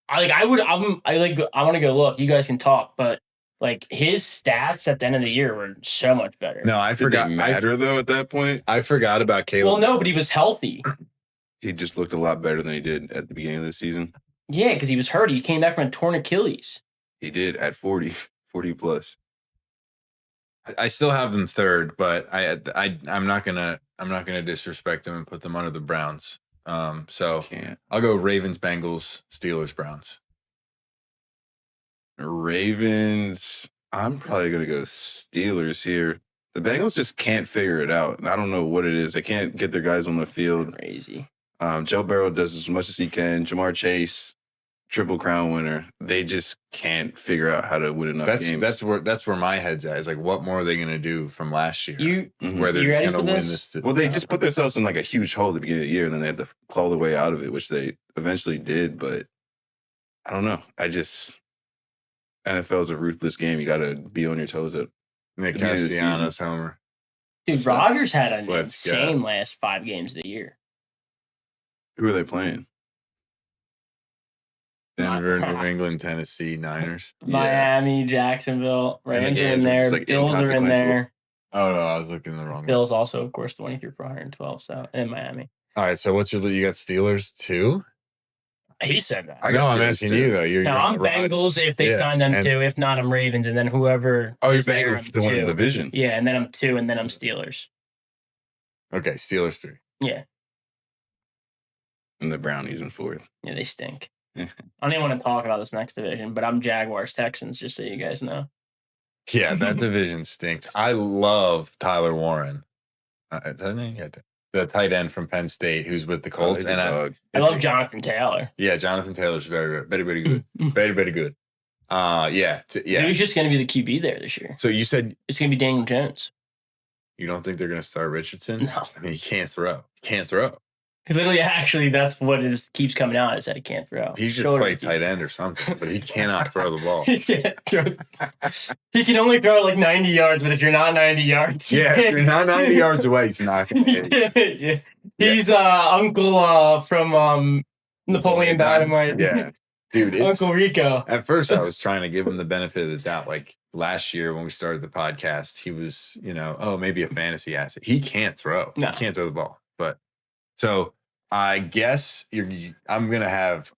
I want to go look. You guys can talk, but. Like his stats at the end of the year were so much better. No, I forgot. Did it matter though at that point? I forgot about Caleb. Well, no, but he was healthy. He just looked a lot better than he did at the beginning of the season. Yeah, because he was hurt. He came back from a torn Achilles. He did at 40 plus. I still have them third, but I'm not gonna disrespect them and put them under the Browns. So I'll go Ravens, Bengals, Steelers, Browns. Ravens, I'm probably going to go Steelers here. The Bengals just can't figure it out. I don't know what it is. They can't get their guys on the field. Crazy. Joe Burrow does as much as he can. Jamar Chase, Triple Crown winner. They just can't figure out how to win enough games. That's where my head's at. Is like, what more are they going to do from last year? Where they're going to win this? Well, they just put themselves in like a huge hole at the beginning of the year, and then they had to claw their way out of it, which they eventually did. But I don't know. NFL is a ruthless game. You got to be on your toes at Nick the beginning of the season. Castellanos homer. Dude, Rodgers had an Let's go. insane last 5 games of the year. Who are they playing? Denver, New England, Tennessee, Niners. Miami, Jacksonville, Rams are in games were there, just, like, Bills are in there. Oh no, I was looking the wrong. Bills also, of course, 23 for 112. So in Miami, All right, so what's you got Steelers too? he said that. I No, got I'm Steelers, asking too. you though. No, I'm Bengals if they sign them and- 2. If not, I'm Ravens, and then whoever. Oh, you're is there, Bengals I'm to win the 2. division. Yeah, and then I'm 2, and then I'm Steelers. Okay, Steelers 3. Yeah, And the Brownies in 4th. yeah, they stink. I don't even want to talk about this next division, but I'm Jaguars Texans, just so you guys know. Yeah, that division stinks. I love Tyler Warren. Is that his name? Yeah, the tight end from Penn State who's with the Colts. He's a dog. I love Jonathan Taylor. Yeah, Jonathan Taylor's very, very, very good. Very, very good. Yeah. Who's just going to be the QB there this year? So you said It's going to be Daniel Jones. you don't think they're going to start Richardson? No. I mean, he can't throw. He can't throw. Literally, actually, that's what keeps coming out is that he can't throw. He should Shoulder play injury. tight end or something, but he cannot throw the ball. He can't throw. He can only throw like 90 yards, but if you're not 90 yards, Yeah, if you're not 90 yards away, he's not going to hit you. yeah. He's Uncle from Napoleon Dynamite. Yeah. Dude, it's, Uncle Rico. at first I was trying to give him the benefit of the doubt. Like last year when we started the podcast, he was, maybe a fantasy asset. He can't throw. No. He can't throw the ball. But so I guess I'm going to have,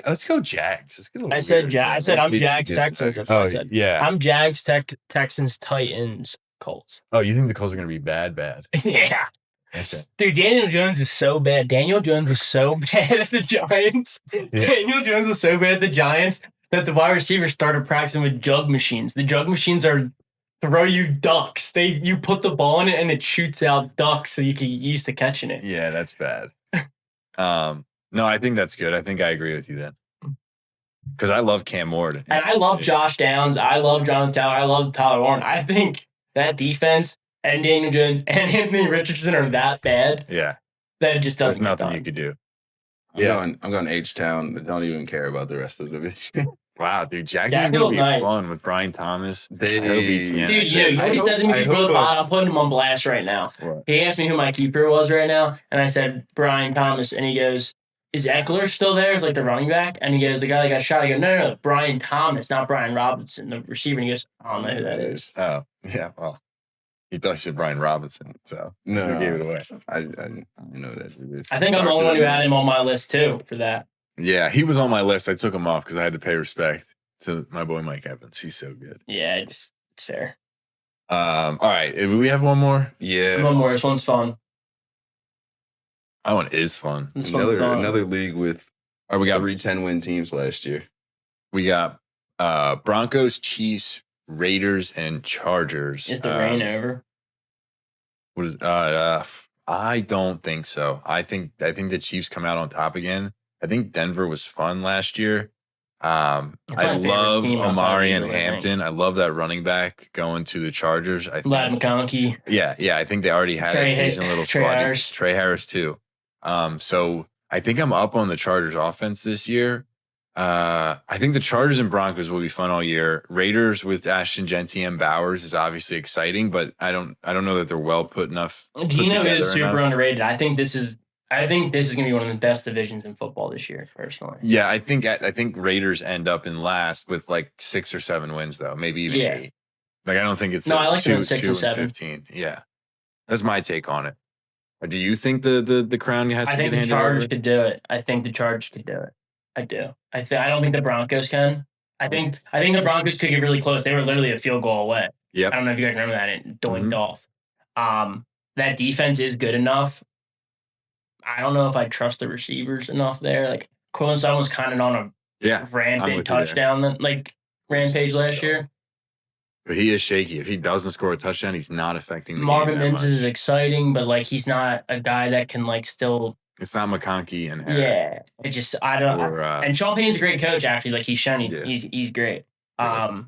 let's go Jags. Let's get a little I said weird. I said I'm Jags Texans. That's what I said. Yeah. I'm Jags Texans Titans Colts. Oh, you think the Colts are going to be bad? Yeah. That's it. Dude, Daniel Jones is so bad. Daniel Jones was so bad at the Giants. Daniel Jones was so bad at the Giants that the wide receivers started practicing with jug machines. The jug machines are throw you ducks. You put the ball in it and it shoots out ducks so you can get used to catching it. Yeah, that's bad. No, I think that's good. I think I agree with you then. Because I love Cam Ward. And I love Josh Downs. I love Jonathan Taylor. I love Tyler Warren. I think that defense and Daniel Jones and Anthony Richardson are that bad Yeah. that it just There's doesn't get nothing done. you could do. I'm going H-Town. Don't even care about the rest of the division. Wow, dude. Jacksonville's going to be Jacksonville's fun with Brian Thomas. They- I hope he's the Dude, NHL. he said to me before the pod, I'm putting him on blast right now. What? He asked me who my keeper was right now, and I said Brian Thomas, and he goes, "Is Eckler still there? Is like the running back?" And he goes, "The guy that got shot." I go, "No, Brian Thomas, not Brian Robinson, the receiver." And he goes, "I don't know who that is." Oh, yeah. Well, he thought you said Brian Robinson, so No, he gave it away. I know that. It is. I think I'm the only one who had him on my list too for that. Yeah, he was on my list. I took him off because I had to pay respect to my boy Mike Evans. He's so good. Yeah, it's fair. All right. Do we have one more? Yeah. One more. This one's fun. That one is fun. This one's fun. Another league with All right, we got 3 10-win teams last year. Broncos, Chiefs, Raiders, and Chargers. Is the rain over? What is I don't think so. I think the Chiefs come out on top again. I think Denver was fun last year. I my favorite love team outside of Omari the and Eagles, I think. Hampton. I love that running back going to the Chargers. I Lad think, McConkey. yeah. I think they already had Trey a decent little Trey squad. Harris. Trey Harris too. So I think I'm up on the Chargers offense this year. I think the Chargers and Broncos will be fun all year. Raiders with Ashton Genty and Bowers is obviously exciting, but I don't know that they're well put enough. Gino is super enough. underrated. I think this is going to be one of the best divisions in football this year, personally. Yeah, I think Raiders end up in last with like 6 or 7 wins though, maybe even 8. Like I don't think it's I like them 2, at 6 2 or and 7. 15. Yeah, that's my take on it. Do you think the crown has I to think get the handed Chargers over? could do it. I think the Chargers could do it. I do. I don't think the Broncos can. I think the Broncos could get really close. They were literally a field goal away. Yep. I don't know if you guys remember that. It doinked off. That defense is good enough. I don't know if I trust the receivers enough there. Like Cortland Sutton was kind of on a Yeah, I'm rampant with you there. touchdown rampage last year. But he is shaky. If he doesn't score a touchdown, he's not affecting the Marvin game that Mims much. is exciting, but like he's not a guy that can like still. It's not McConkey and Harris. Yeah, it just I don't. Or, and Sean Payton's a great coach. Actually, like he's shown he's great. But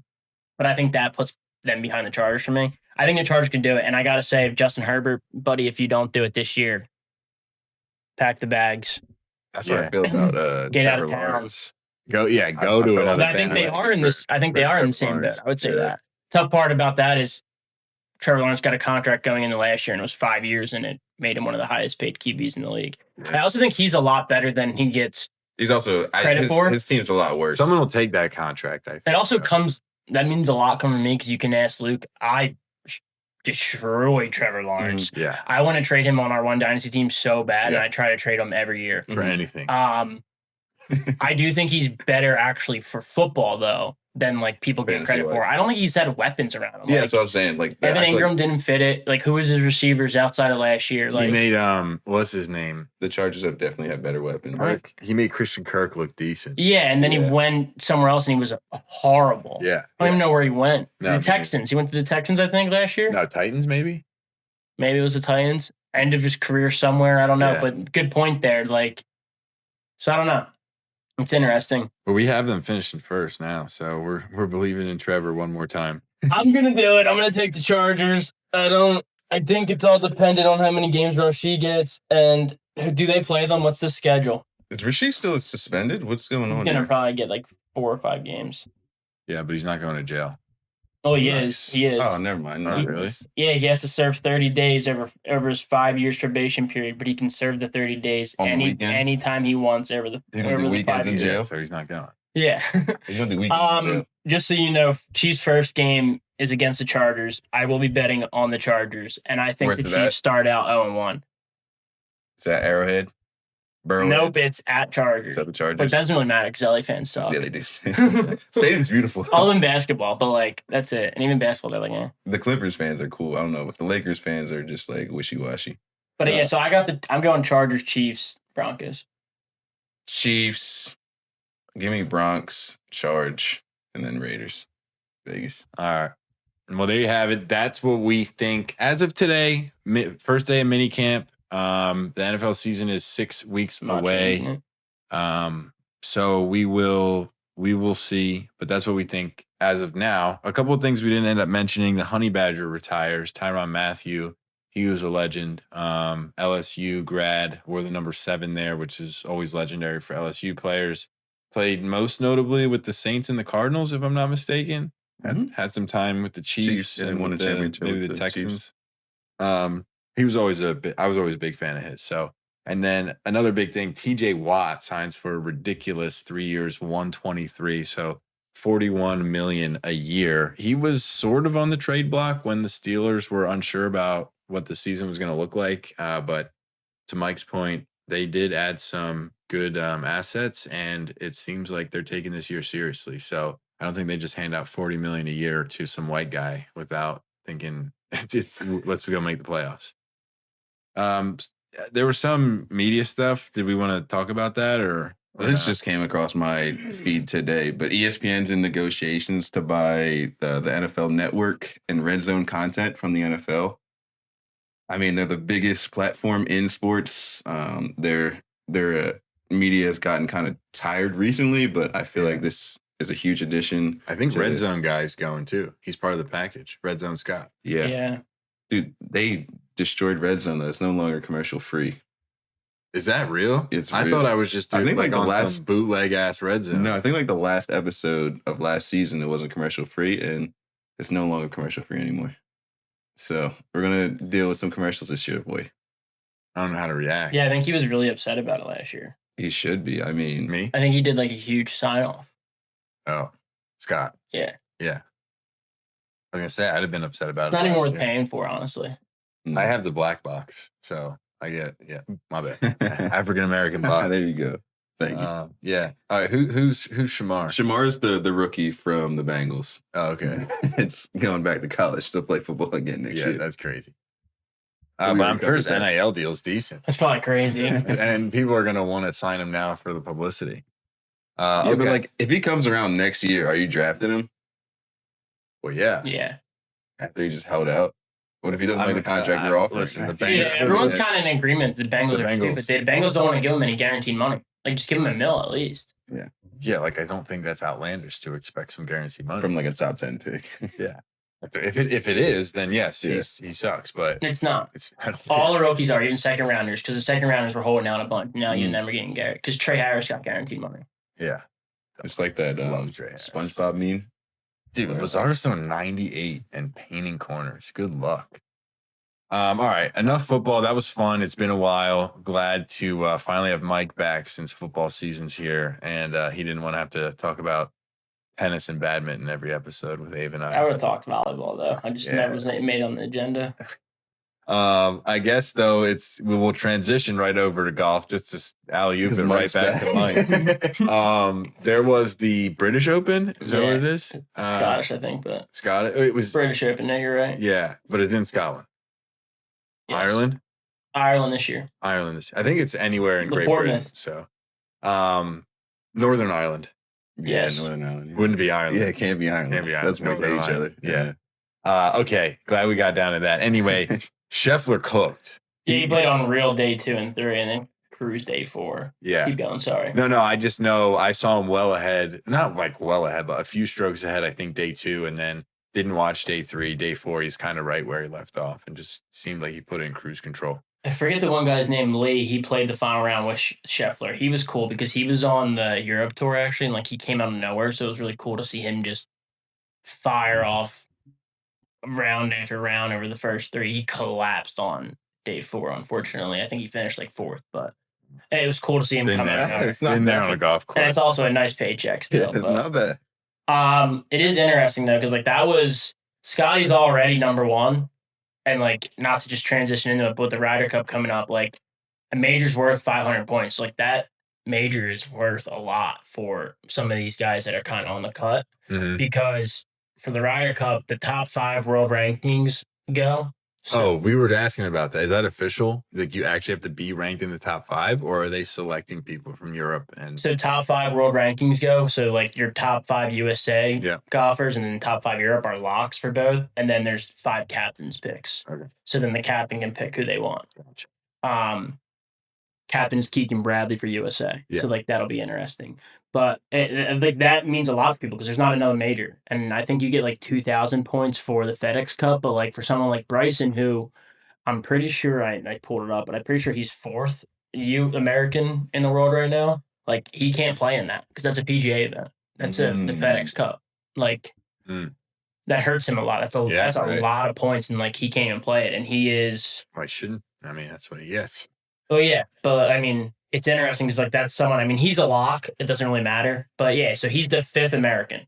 I think that puts them behind the Chargers for me. I think the Chargers can do it, and I gotta say, Justin Herbert, buddy, if you don't do it this year, pack the bags. That's what I feel about Get out Trevor of town. Lawrence. Go to I another. I think they are in this. I think they are in the same boat. I would say that. Tough part about that is Trevor Lawrence got a contract going into last year, and it was 5 years, and it made him one of the highest paid QBs in the league. I also think he's a lot better than he gets. He's also credit for. His team's a lot worse. Someone will take that contract. I think. It also comes. That means a lot coming to me because you can ask Luke. I destroy Trevor Lawrence. Yeah, I want to trade him on our one dynasty team so bad, and I try to trade him every year for anything. I do think he's better actually for football though than like people get credit for. I don't think he's had weapons around him. Yeah, that's what I was saying. Like Evan Ingram didn't fit it. Like who was his receivers outside of last year? Like he made what's his name? The Chargers have definitely had better weapons. He made Christian Kirk look decent. Yeah, and then he went somewhere else and he was horrible. Yeah, I don't even know where he went. No, the Texans. He went to the Texans, I think, last year. No, Titans maybe. Maybe it was the Titans. End of his career somewhere. I don't know, but good point there. Like, so I don't know. It's interesting. But we have them finishing first now, so we're believing in Trevor one more time. I'm gonna do it. I'm gonna take the Chargers. I think it's all dependent on how many games Rashid gets and do they play them? What's the schedule? Is Rashid still suspended? What's going on? He's gonna probably get like 4 or 5 games. Yeah, but he's not going to jail. Oh, he is. He is. Oh, never mind. Oh, really? Yeah, he has to serve 30 days over his 5 years probation period, but he can serve the 30 days anytime he wants over the weekends in jail. So he's not going. Yeah. He's gonna do weekends in jail. Just so you know, Chiefs' first game is against the Chargers. I will be betting on the Chargers, and I think the Chiefs start out 0-1. Is that Arrowhead? Burrowhead? Nope, it's at Chargers. Is that the Chargers? But it doesn't really matter because LA fans suck. Yeah, they do. Stadium's beautiful. All in basketball, but like that's it. And even basketball, they're like, eh. The Clippers fans are cool. I don't know, but the Lakers fans are just like wishy-washy. But yeah, so I'm going Chargers, Chiefs, Broncos. Chiefs. Give me Bronx, Charge, and then Raiders. Vegas. All right. Well, there you have it. That's what we think as of today. First day of minicamp. The NFL season is 6 weeks away. So we will see, but that's what we think as of now. A couple of things we didn't end up mentioning. The Honey Badger retires. Tyrann Mathieu, he was a legend. LSU grad, wore the number 7 there, which is always legendary for LSU players. Played most notably with the Saints and the Cardinals, if I'm not mistaken. Had some time with the Chiefs and won a championship, maybe the Texans. I was always a big fan of his. So, and then another big thing, TJ Watt signs for a ridiculous 3 years, 123. So $41 million a year. He was sort of on the trade block when the Steelers were unsure about what the season was going to look like. But to Mike's point, they did add some good assets, and it seems like they're taking this year seriously. So I don't think they just hand out $40 million a year to some white guy without thinking, let's go make the playoffs. There was some media stuff. Did we want to talk about that or? This just came across my feed today, but ESPN's in negotiations to buy the NFL Network and Red Zone content from the NFL. I mean, they're the biggest platform in sports. Their media has gotten kind of tired recently, but I feel like this is a huge addition. I think Red Zone guy's going too. He's part of the package. Red Zone Scott. Yeah. Dude, they destroyed Red Zone though. It's no longer commercial free. Is that real? It's I real. thought I was just doing like the last bootleg ass Red Zone. No, I think like the last episode of last season it wasn't commercial free, and it's no longer commercial free anymore. So we're gonna deal with some commercials this year, boy. I don't know how to react. Yeah, I think he was really upset about it last year. He should be. I mean, me? I think he did like a huge sign off. Oh, Scott. Yeah. I was gonna say I'd have been upset about It's it. not even worth paying for, honestly. I have the black box, so I get my bad. African American box. There you go. Thank you. Yeah. All right. Who's Shamar? Shamar's the rookie from the Bengals. Oh, okay. It's going back to college to play football again next year. Yeah, that's crazy. But I'm sure his NIL deal's decent. That's probably crazy. And people are gonna want to sign him now for the publicity. But like, if he comes around next year, are you drafting him? Well, yeah. Yeah. After he just held out. What if he doesn't like the contract we're offering? Listen, the Yeah, Bengals, everyone's kind of in agreement. The Bengals The are Bengals. stupid. The Bengals don't want to give him any guaranteed money. Like, just give him $1 million at least. yeah, like I don't think that's outlandish to expect some guaranteed money. From like a top 10 pick. Yeah. If it is, then yes, Yeah. he sucks. But It's not. I don't All think- the rookies are, even second rounders, because the second rounders were holding out a bunch. Now you're Mm. never getting Garrett. Because Trey Harris got guaranteed money. Yeah, It's like that Love Trey Harris. SpongeBob meme. dude. Lazard's throwing 98 and painting corners. Good luck. All right, enough football. That was fun. It's been a while. Glad to finally have Mike back since football season's here, and he didn't want to have to talk about tennis and badminton every episode with Abe and I would have talked volleyball, though. I just Yeah. never was made on the agenda. I guess though we will transition right over to golf just to alley-oop it right back to Mike. There was the British Open. Is that what it is? Scottish, I think, but Scottish. It was British Open. No, you're right. yeah, but it's in Scotland. Yes. Ireland this year. I think it's anywhere in The Great Portsmouth. Britain. So, Northern Ireland Yes. Northern Ireland. Yeah. wouldn't be Ireland. Yeah, it can't be Ireland. Can't be Ireland. That's why they Northern hate each other. Ireland. Yeah. Okay, glad we got down to that. Anyway, Scheffler cooked. Yeah, he played on real day 2 and 3, and then cruise day 4. Yeah. Keep going. Sorry. No, I just know I saw him well ahead. Not like well ahead, but a few strokes ahead, I think, day 2, and then didn't watch day 3. Day 4, he's kind of right where he left off and just seemed like he put it in cruise control. I forget the one guy's name, Lee. He played the final round with Scheffler. He was cool because he was on the Europe tour, actually, and like he came out of nowhere. So it was really cool to see him just fire off round after round over the first 3. He collapsed on day 4, unfortunately. I think he finished like 4th, but hey, it was cool to see him Been come out. there, It's not been there bad. on a golf And it's course. also a nice paycheck still. It's but, not bad. it is interesting though, because like that was Scotty's already number 1. And like not to just transition into it, but with the Ryder Cup coming up, like a major's worth 500 points. Like that major is worth a lot for some of these guys that are kind of on the cut. Mhm. Because for the Ryder Cup, the top 5 world rankings go. Oh, we were asking about that. Is that official? Like you actually have to be ranked in the top 5, or are they selecting people from Europe? And So top 5 world rankings go. So like your top 5 USA Yeah. golfers and then top 5 Europe are locks for both. And then there's 5 captains picks. Okay. So then the captain can pick who they want. Gotcha. Captain's Keegan Bradley for USA. Yeah. So like that'll be interesting. But like that means a lot for people because there's not another major. And I think you get like 2,000 points for the FedEx Cup. But like for someone like Bryson, who I'm pretty sure I pulled it up, but I'm pretty sure he's 4th American in the world right now. Like he can't play in that because that's a PGA event. That's the FedEx Cup. Like that hurts him a lot. That's a right. lot of points, and like he can't even play it. And he is. I shouldn't. I mean, that's what he gets. Oh yeah, but I mean, it's interesting because like that's someone. I mean, he's a lock. It doesn't really matter. But yeah, so he's the 5th American.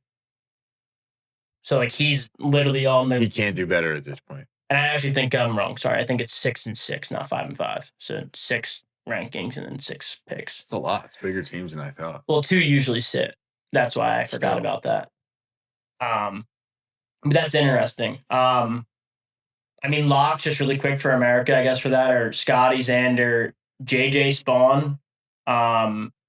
So like he's literally all He can't do better at this point. And I actually think I'm wrong. Sorry, I think it's 6 and 6, not 5 and 5. So 6 rankings and then 6 picks. It's a lot. It's bigger teams than I thought. Well, 2 usually sit. That's why I forgot Still. about that. But that's interesting. I mean, locks just really quick for America, I guess, for that, or Scottie, Xander, JJ Spawn.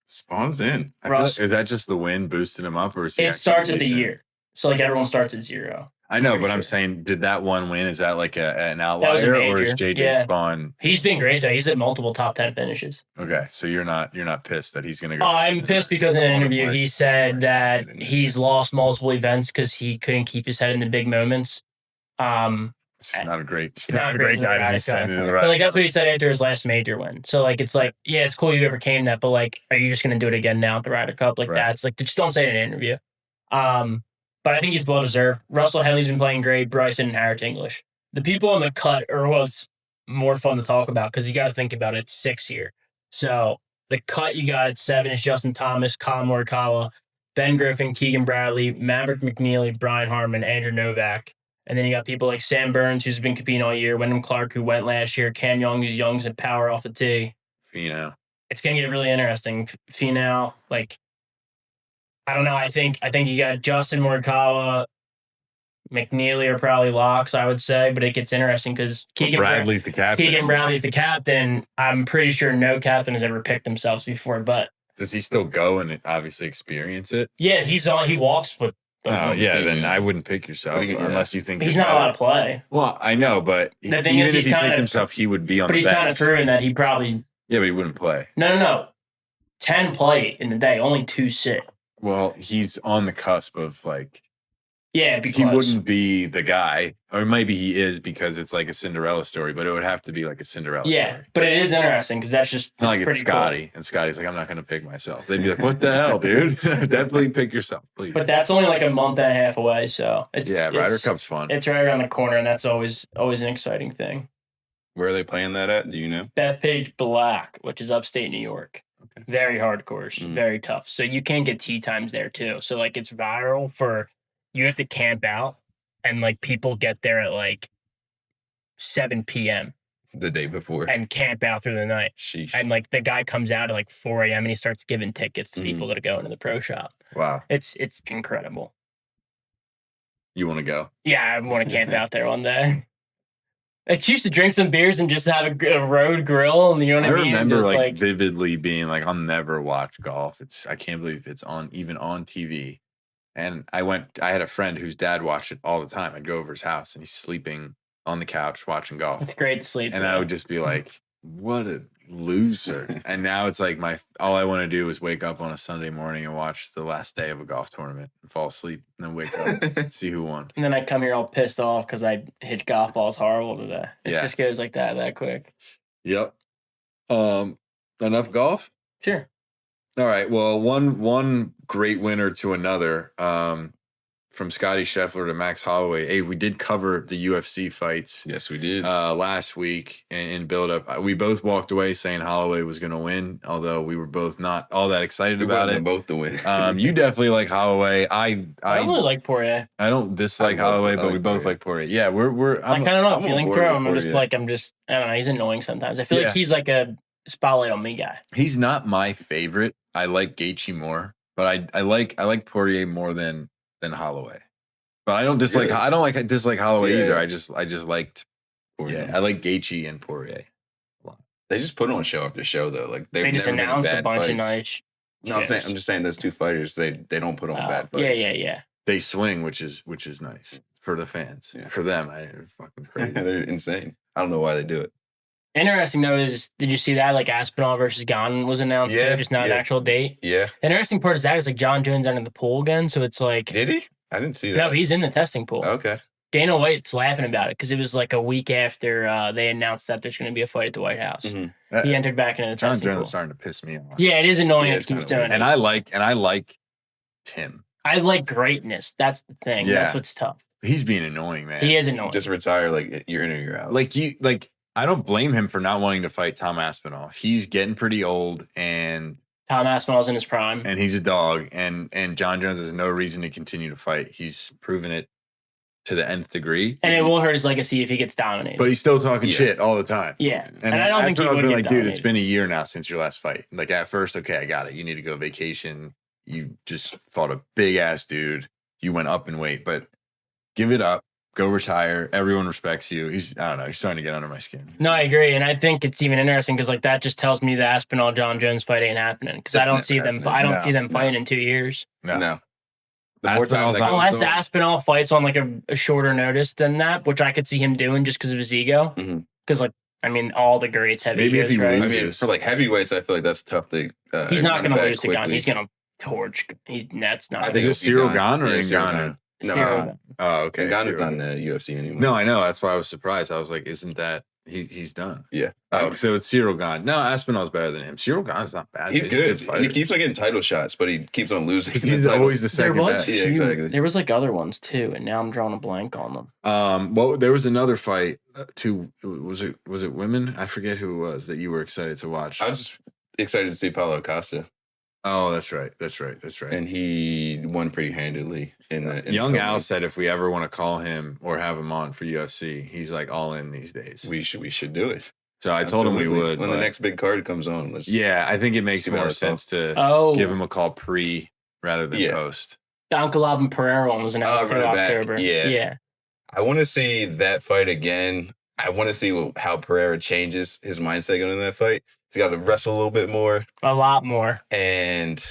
Spawn's in. I feel Russ- like- is that just the win boosting him up, or is he It actually starts at the decent? year. So, like, everyone starts at 0. I know, Pretty but I'm sure. saying, did that one win? Is that like an was a outlier, or is major. JJ Yeah. Spawn? He's been great, though. He's at multiple top 10 finishes. Okay, so you're not pissed that he's gonna go. I'm pissed because in an interview, he said that he's lost multiple events because he couldn't keep his head in the big moments. It's not a great, not a great guy to be guy. sending in the But right. like that's what he said after his last major win. So like it's like, yeah, it's cool you ever came that, but like, are you just gonna do it again now at the Ryder Cup? Like Right. that's like just don't say it in an interview. But I think he's well deserved. Russell Henley's been playing great. Bryson and Harris English. The people in the cut are what's more fun to talk about because you got to think about it. 6 here. So the cut you got at 7 is Justin Thomas, Colin Morikawa, Ben Griffin, Keegan Bradley, Maverick McNeely, Brian Harmon, Andrew Novak. And then you got people like Sam Burns, who's been competing all year, Wyndham Clark, who went last year, Cam Young, who's young and power off the tee. Finau. It's gonna get really interesting. Finau, like, I don't know. I think you got Justin Morikawa, McNeely are probably locks, I would say, but it gets interesting because Bradley's the captain. Keegan Bradley's the captain. I'm pretty sure no captain has ever picked themselves before, but Does he still go and obviously experience it? yeah, he walks with Oh yeah, then I wouldn't pick yourself unless you think he's not allowed to play. Well, I know, but The thing even is, if he picked himself, he would be on the bench. But he's kind of proven that he probably. Yeah, but he wouldn't play. No. 10 play in the day, only 2 sit. Well, he's on the cusp of like. Yeah, he wouldn't be the guy, or maybe he is because it's like a Cinderella story, but it would have to be like a Cinderella story. Yeah, but it is interesting because that's just it's not like it's Scottie, cool. And Scottie's like, I'm not going to pick myself. They'd be like, what the hell, dude? Definitely pick yourself, please. But that's only like a month and a half away, so Ryder Cup's fun. It's right around the corner, and that's always an exciting thing. Where are they playing that at? Do you know? Bethpage Black, which is upstate New York. Okay. Very hard course, very tough. So you can get tee times there too. So like it's viral for. You have to camp out, and like people get there at like 7 p.m. the day before and camp out through the night. Sheesh. And like the guy comes out at like 4 a.m. and he starts giving tickets to people that are going to the pro shop. Wow, it's incredible. You want to go? Yeah, I want to camp out there one day. I used to drink some beers and just have a road grill, and you know what I mean. I remember like vividly being like, I'll never watch golf. I can't believe it's even on TV. And I had a friend whose dad watched it all the time. I'd go over his house and he's sleeping on the couch watching golf. It's great to sleep. And I would just be like, what a loser. And now it's like all I want to do is wake up on a Sunday morning and watch the last day of a golf tournament and fall asleep and then wake up and see who won. And then I come here all pissed off because I hit golf balls horrible today. It just goes like that quick. Yep. Enough golf? Sure. All right. Well, one great winner to another, from Scottie Scheffler to Max Holloway. Hey, we did cover the UFC fights. Yes, we did. Last week in build-up. We both walked away saying Holloway was going to win, although we were both not all that excited about it. Both to win. You definitely like Holloway. I don't really like Poirier. I don't dislike Holloway, but we both like Poirier. Yeah, we're. I kind of know feeling for him. I don't know. He's annoying sometimes. I feel like he's like a spotlight on me guy. He's not my favorite. I like Gaethje more, but I like Poirier more than Holloway. But I don't dislike Holloway either. I just liked Poirier. Yeah, I like Gaethje and Poirier a lot. They just put on show after show though. Like they just announced a bunch of nights. No, I'm just saying those two fighters, they don't put on bad fights. Yeah. They swing, which is nice for the fans. Yeah. For them, they're fucking crazy. They're insane. I don't know why they do it. Interesting though is, did you see that like Aspinall versus Gane was announced? Yeah, just not an actual date. Yeah. The interesting part is that is like John Jones out in the pool again, so it's like. Did he? I didn't see that. No, he's in the testing pool. Okay. Dana White's laughing about it because it was like a week after they announced that there's going to be a fight at the White House. Mm-hmm. He entered back into the testing pool. John Jones is starting to piss me off. Yeah, it is annoying. It keeps doing it. And I like him. I like greatness. That's the thing. Yeah. That's what's tough. He's being annoying, man. He is annoying. Just retire, like you're in or you're out. I don't blame him for not wanting to fight Tom Aspinall. He's getting pretty old, and Tom Aspinall's in his prime, and he's a dog. And John Jones has no reason to continue to fight. He's proven it to the nth degree, and it will hurt his legacy if he gets dominated. But he's still talking shit all the time. Yeah, and I don't think he would get dominated. Dude, it's been a year now since your last fight. Like at first, okay, I got it. You need to go vacation. You just fought a big ass dude. You went up in weight, but give it up. Go retire. Everyone respects you. He's starting to get under my skin. No, I agree. And I think it's even interesting because like that just tells me the Aspinall John Jones fight ain't happening. Because I don't see them fighting in 2 years. No. The more time unless Aspinall fights on like a shorter notice than that, which I could see him doing just because of his ego. Because all the greats have egos, right? I mean, for like heavyweights, I feel like that's tough to. He's not going to lose to Gane. He's going to torch. That's not. I think it's Cyril Gane or Ngannou. No. Oh, okay. Nganou's not in the UFC anymore. No, I know. That's why I was surprised. I was like, isn't that he's done? Yeah. Oh, so it's Cyril Gane. No, Aspinall's better than him. Cyril Gane's not bad. He's good. He keeps on getting title shots, but he keeps on losing. He's always the second best. Yeah, exactly. There was like other ones too, and now I'm drawing a blank on them. Well, there was another fight too. Was it women? I forget who it was that you were excited to watch. I was just excited to see Paulo Costa. Oh, that's right. And he won pretty handedly. Young Al said if we ever want to call him or have him on for UFC, he's like all in these days. We should do it. So I told him we would. When the next big card comes on, I think it makes more sense to give him a call pre rather than post. Donkalov and Pereira was announced in October. Yeah. I want to see that fight again. I want to see how Pereira changes his mindset going into that fight. He's got to wrestle a little bit more. A lot more. And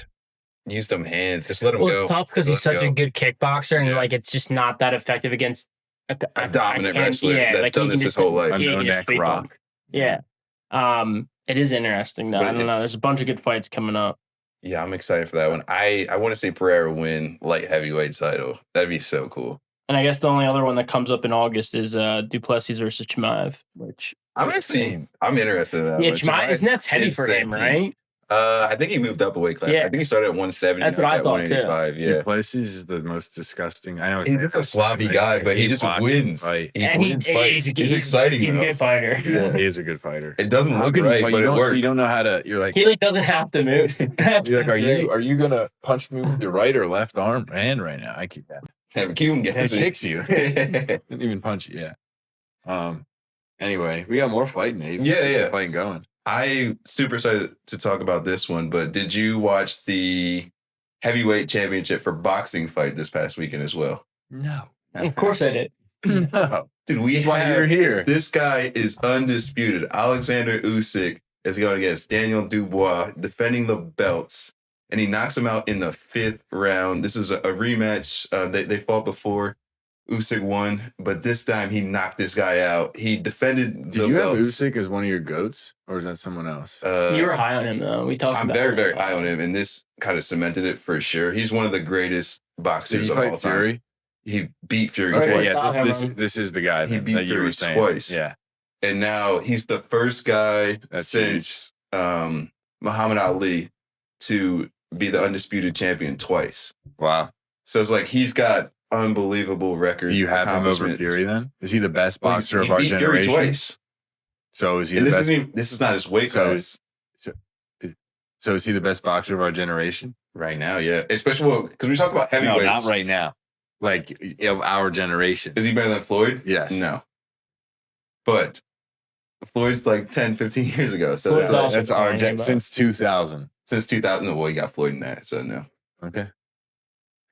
use them hands. Just let him Well, go. it's tough because he's such a good kickboxer, and Yeah. like it's just not that effective against a dominant wrestler that's like, done this his whole life. A Yeah, no-neck sweep him. rock. Yeah. It is interesting though. But I don't know. There's a bunch of good fights coming up. Yeah, I'm excited for that one. I want to see Pereira win light heavyweight title. That'd be so cool. And I guess the only other one that comes up in August is Duplessis versus Chimaev, which I'm interested in that. yeah, one. Chimaev isn't that heavy for him, right? I think he moved up a weight class. Yeah. I think he started at 170. That's now what I he's at thought, too. 185. Yeah. Duplessis is the most disgusting. I know He's just a sloppy guy, but he just wins. Fight. He And wins fights. He's exciting. He's a though. good fighter. Yeah. He is a good fighter. It doesn't How look can right, but but you it don't, works. you don't know how to. You're like, He like doesn't have to move. you're like, are you gonna punch me with your right or left arm hand right now? I keep that. Yeah, but keep him He guessing. kicks you. Didn't even punch you. Yeah. Anyway, we got more fighting. Abe. Yeah. Fighting going. I'm super excited to talk about this one, but did you watch the heavyweight championship for boxing fight this past weekend as well? No. Of course I did. No. Dude, we That's why you're have here. this guy is undisputed. Alexander Usyk is going against Daniel Dubois, defending the belts, and he knocks him out in the 5th round. This is a rematch. They fought before. Usyk won, but this time he knocked this guy out. He defended the Did you have belts. Usyk as one of your goats, or is that someone else? You were high on him though. We talked I'm about very, it. very high on him, and this kind of cemented it for sure. He's one of the greatest Did boxers he of all fight time. Fury? He beat Fury Okay, twice. yeah. Stop him. This is the guy He that beat you Fury were saying. twice. Yeah. And now he's the first guy That's since Muhammad Ali to be the undisputed champion twice. Wow. So it's like he's got unbelievable records. Do you have him over accomplishments. Fury then? Is he the best Well, boxer he of our beat Fury generation? twice. So is he And the this, best? this is not his weight So class So is he the best boxer of our generation? right now. Yeah, especially because we talk about heavyweights. No, not right now. Like of our generation. Is he better than Floyd? Yes. No. But Floyd's like 10, 15 years ago. So Floyd's it's like, also That's our declining, but- since 2000. since 2000. Well, he got Floyd in that, so no. Okay.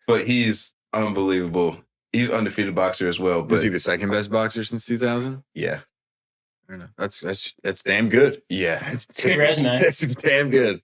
But he's unbelievable. He's undefeated boxer as well. But Was he the second best boxer since 2000? yeah, I don't know. That's damn good. yeah, It's Good resume. That's damn good.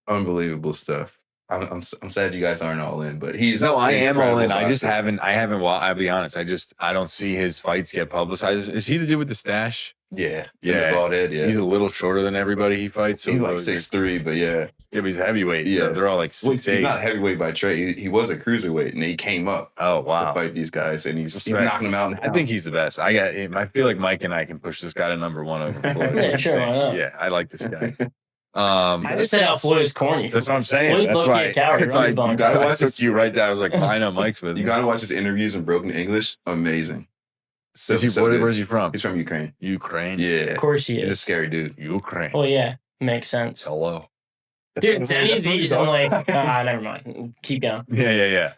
unbelievable stuff. I'm sad you guys aren't all in, but he's No, I am all in. incredible I just boxer. haven't. Well, I'll be honest. I don't see his fights get publicized. Is he the dude with the stash? Yeah, Yeah. the bald head. Yeah, He's a little shorter than everybody he fights. So he's like those are- 6'3", but yeah. Yeah, but he's heavyweight. Yeah. So they're all like Well, 6'8". he's not heavyweight by trade. He was a cruiserweight, and he came up Oh to wow. fight these guys, and he's Respect. knocking them out. I think he's the best. I feel like Mike and I can push this guy to number one over Floyd. Yeah, sure, why not? Yeah, I like this guy. I just said how Floyd is corny. That's what I'm saying. Floyd's That's low-key why. a coward. It's Run like his bone. you gotta I watch took this. You right there. I was like, I know Mike's with You me. got to watch his interviews in broken English. Amazing. So, Is he, so good. where's he from? He's from Ukraine. Ukraine. Yeah, Of course he he's a is. scary dude. Ukraine. Oh yeah, makes sense. Hello. Dude, That's Denny's what he easy. I'm talks like, about. never mind. Keep going. Yeah.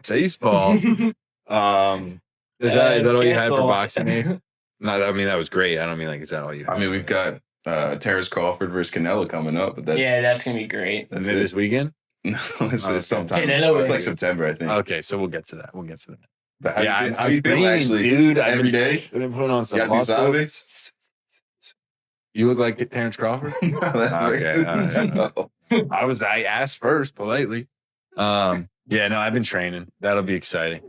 Baseball. Is that all you had for Cancel. boxing? Abe? No, I mean that was great. I don't mean like is that all you had? I mean, we've got Terrence Crawford versus Canelo coming up, but that's Yeah, that's gonna be great. Is that's it it. this weekend? No, it's Okay. sometime. Canelo It's is- like September, I think. Okay, so we'll get to that. But how Yeah, you feel- how I'm you feel training, actually, dude. every day? I've been putting on some You got new muscle. zombies? You look like Terrence Crawford. No, that's Okay, right. all right. I asked first politely. Yeah, no, I've been training. That'll be exciting.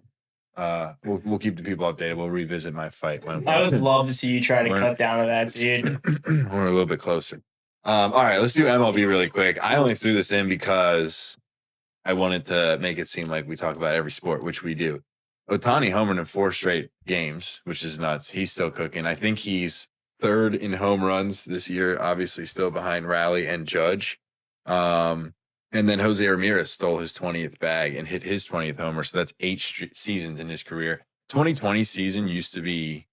We'll keep the people updated. We'll revisit my fight when I would love to see you try to We're- cut down to that, dude. we're a little bit closer. All right, let's do MLB really quick. I only threw this in because I wanted to make it seem like we talk about every sport, which we do. Ohtani homered in 4 straight games, which is nuts. He's still cooking. I think he's 3rd in home runs this year, obviously still behind Raleigh and Judge. And then Jose Ramirez stole his 20th bag and hit his 20th homer. So that's 8 seasons in his career. 2020 season used to be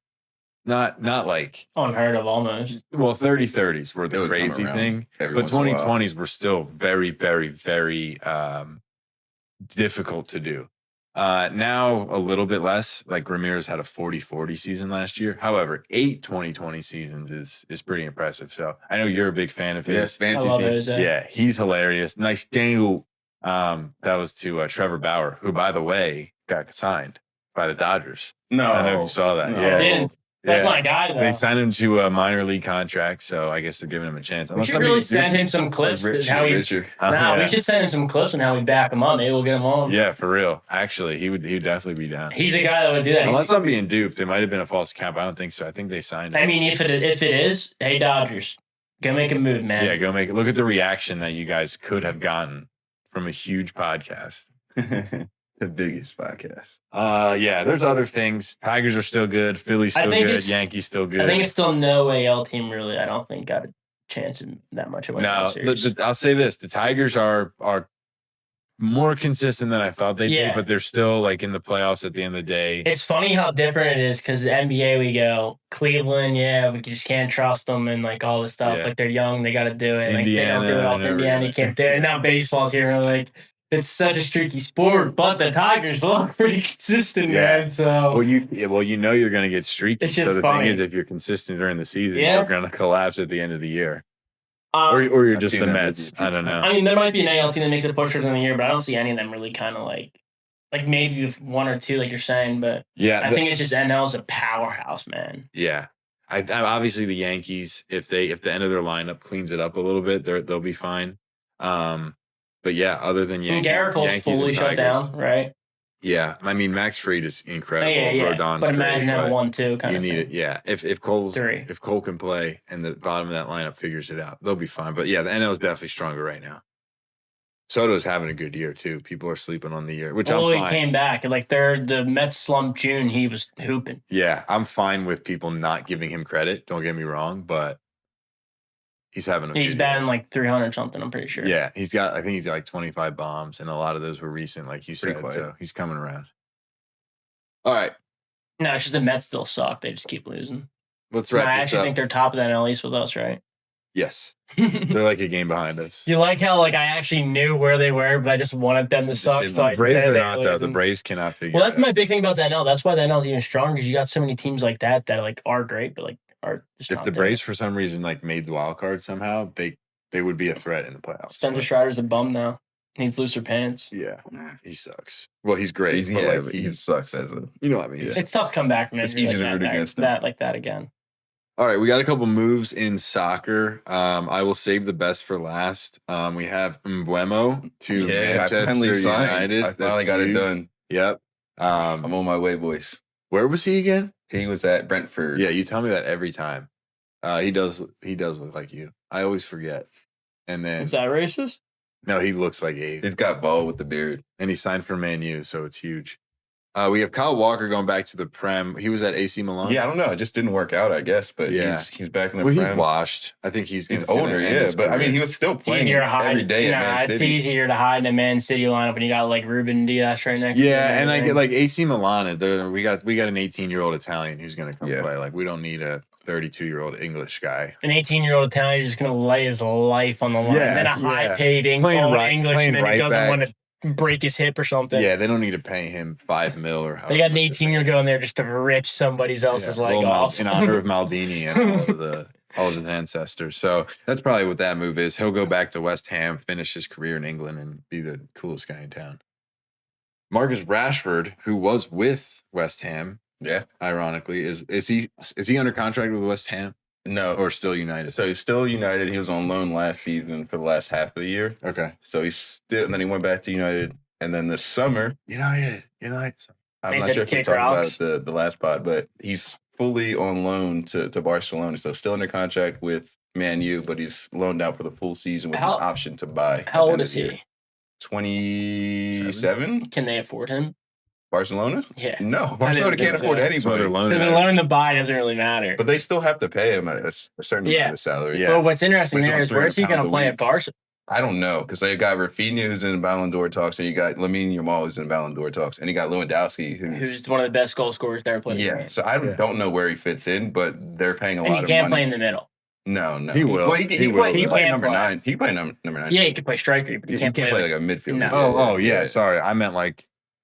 not like, Unheard of almost. well, 30-30s were It the would come crazy around thing. every But once in a while. 2020s were still very, very, very difficult to do. Now a little bit less. Like Ramirez had a 40-40 season last year. However, 8 2020 seasons is pretty impressive. So I know you're a big fan of Yes, his. I fantasy love team. Jose. Yeah, he's hilarious. Nice Daniel. That was to Trevor Bauer, who, by the way, got signed by the Dodgers. No, I don't know if you saw that. No. Yeah. Didn't. That's my guy, though. They signed him to a minor league contract, so I guess they're giving him a chance. We should really send him some clips. Richard. We should send him some clips on how we back him up. Maybe we'll get him on. Yeah, for real. Actually, he'd definitely be down. He's a guy that would do that. Unless I'm being duped, it might have been a false account. But I don't think so. I think they signed him. I mean, if it is, hey Dodgers, go make a move, man. Yeah, go make it. Look at the reaction that you guys could have gotten from a huge podcast. The biggest podcast. Yeah, there's other things. Tigers are still good. Philly's still good. Yankees still good. I think it's still no AL team really. I don't think got a chance in that much of a I'll say this: the Tigers are more consistent than I thought they'd be, but they're still like in the playoffs at the end of the day. It's funny how different it is because the NBA we go Cleveland, we just can't trust them and like all this stuff. Like they're young, they got to do it. Like they don't do it all. Indiana can't do it. And now baseball's here. And like it's such a streaky sport, but the Tigers look pretty consistent, man. So you know you're going to get streaky. So the funny. thing is, if you're consistent during the season, you're going to collapse at the end of the year. Or you're just the Mets. I don't know. I mean, there might be an AL team that makes it a push further in the year, but I don't see any of them really kind of like maybe one or two, like you're saying. But I think it's just NL's a powerhouse, man. Yeah, I obviously the Yankees, if the end of their lineup cleans it up a little bit, they'll be fine. But yeah, other than Yankees, Garrett's fully shut down, right? Yeah, I mean Max Fried is incredible. Rodon's but imagine having 1-2 kind you of need thing. it. Yeah, if Cole can play and the bottom of that lineup figures it out, they'll be fine. But yeah, the NL is definitely stronger right now. Soto's having a good year too. People are sleeping on the year, which I'm fine. He came back like the Mets slumped June. He was hooping. Yeah, I'm fine with people not giving him credit. Don't get me wrong, but he's having a. He's batting like 300 something. I'm pretty sure. Yeah, I think he's got like 25 bombs, and a lot of those were recent, like you said. So he's coming around. All right. No, it's just the Mets still suck. They just keep losing. Let's wrap this up. I actually think they're top of the NL East with us, right? Yes. They're like a game behind us. You like how I actually knew where they were, but I just wanted them to suck. So the Braves are not, though. The Braves cannot figure it out. Well, that's my big thing about the NL. That's why the NL is even stronger because you got so many teams like that are great, but are just if the Braves for some reason made the wild card somehow, they would be a threat in the playoffs. Spencer Strider's a bum now. Needs looser pants. Yeah, he sucks. Well, he's great. He sucks as a. You know what I mean? It's tough to come back from it. It's easy to root against that again. All right, we got a couple moves in soccer. I will save the best for last. We have Mbeumo to Manchester United. I finally got it done. Yep. I'm on my way, boys. Where was he again? He was at Brentford. Yeah, you tell me that every time. He does look like you. I always forget. And then is that racist? No, he looks like Abe. He's got ball with the beard. And he signed for Man U, so it's huge. We have Kyle Walker going back to the Prem. He was at AC Milan. Yeah, I don't know. It just didn't work out, I guess. But he's back in the Prem. He's washed. I think he's older, but I mean, he was still playing every day at Man City. It's easier to hide in a Man City lineup when you got Ruben Dias right next to you. Yeah, and I get AC Milan. We got an 18-year-old Italian who's going to come play. We don't need a 32-year-old English guy. An 18-year-old Italian is just going to lay his life on the line. And then a high-paid Englishman who doesn't want to break his hip or something. Yeah, they don't need to pay him $5 million or how. They got an 18-year-old going there just to rip somebody else's leg off. In honor of Maldini and all of his ancestors. So that's probably what that move is. He'll go back to West Ham, finish his career in England, and be the coolest guy in town. Marcus Rashford, who was with West Ham, ironically, is he under contract with West Ham? No. Or still United? So he's still United. He was on loan last season for the last half of the year. Okay. So and then he went back to United. And then this summer. United. I'm not sure if we talked about it the last pod, but he's fully on loan to Barcelona. So still under contract with Man U, but he's loaned out for the full season with an option to buy. How old is he? 27. Can they afford him? Barcelona? Yeah. No, Barcelona can't afford anybody. So the loan to buy doesn't really matter. But they still have to pay him a certain amount of salary. Yeah. Well, what's interesting there is where's he going to play at Barca? I don't know, because they got Rafinha, who's in Ballon d'Or talks, and you got Lamine Yamal, who's in Ballon d'Or talks, and you got Lewandowski, who's one of the best goal scorers there playing. Yeah, so I don't know where he fits in, but they're paying a lot of money. He can't play in the middle. No. He will. Well, he play number 9. He play number 9. Yeah, he can play striker, but he can't play like a midfielder. No. Oh, yeah. Sorry. I meant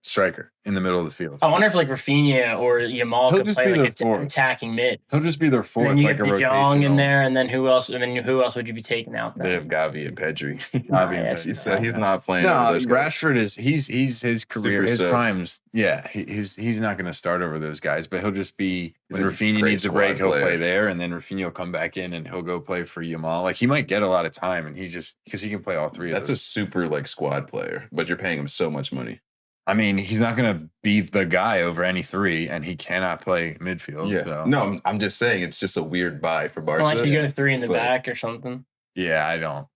striker in the middle of the field. I wonder if like Rafinha or Yamal He'll could just play be like their fourth. attacking mid. He'll just be their And fourth, then you like a have De Jong in rotational. there, and then who else? And then who else would you be taking out They there? have Gavi and Pedri. Gavi and Yes, Pedri. So he's not playing. No, over those guys. Rashford is he's his career, Super his sub. primes. Yeah, he's not going to start over those guys, but he'll just be He's when a Rafinha great needs a squad break, he'll player. play there, and then Rafinha will come back in and he'll go play for Yamal. Like he might get a lot of time, and he just because he can play all three. That's of a those. super like squad player, but you're paying him so much money. I mean, he's not going to be the guy over any three, and he cannot play midfield. Yeah. So. No, I'm just saying it's just a weird buy for Barca. Unless you go 3 in the but- back or something. Yeah, I don't.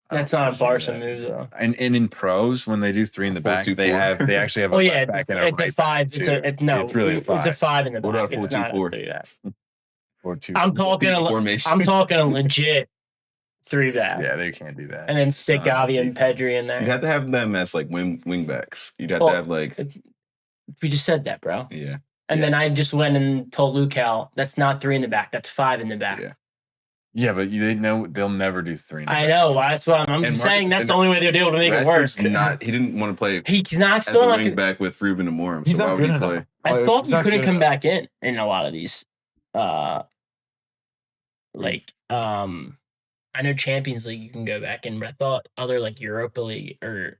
That's not a foresee Barca that. move though. And in pros, when they do 3 in the back, 4-2-4. they actually have a Oh left yeah, back it's and a a right 5. back It's too. no, It's really a 5. It's a 5 in the What back. about It's not 4-2-4? 3 back. 4-2. I'm talking. formation. I'm talking a legit 3 back. Yeah, they can't do that. And then stick It's not Gavi and defense. Pedri in there. You'd have to have them as like wing backs. You'd have Well, to have like We just said that, bro. yeah. And then I just went and told Luke Cal, that's not 3 in the back. That's 5 in the back. Yeah. Yeah, but they know they'll never do 3 in the I back. know. That's what I'm And saying. Marcus- That's the only way they'll be able to make it work. Rashford's not. He didn't want to play He's not as a still wing like. back with Ruben and Amorim. He's So why not would good he play? enough. I Oh, thought he's he not couldn't good come enough. back in a lot of these. Like I know Champions League you can go back in, but I thought other like Europa League or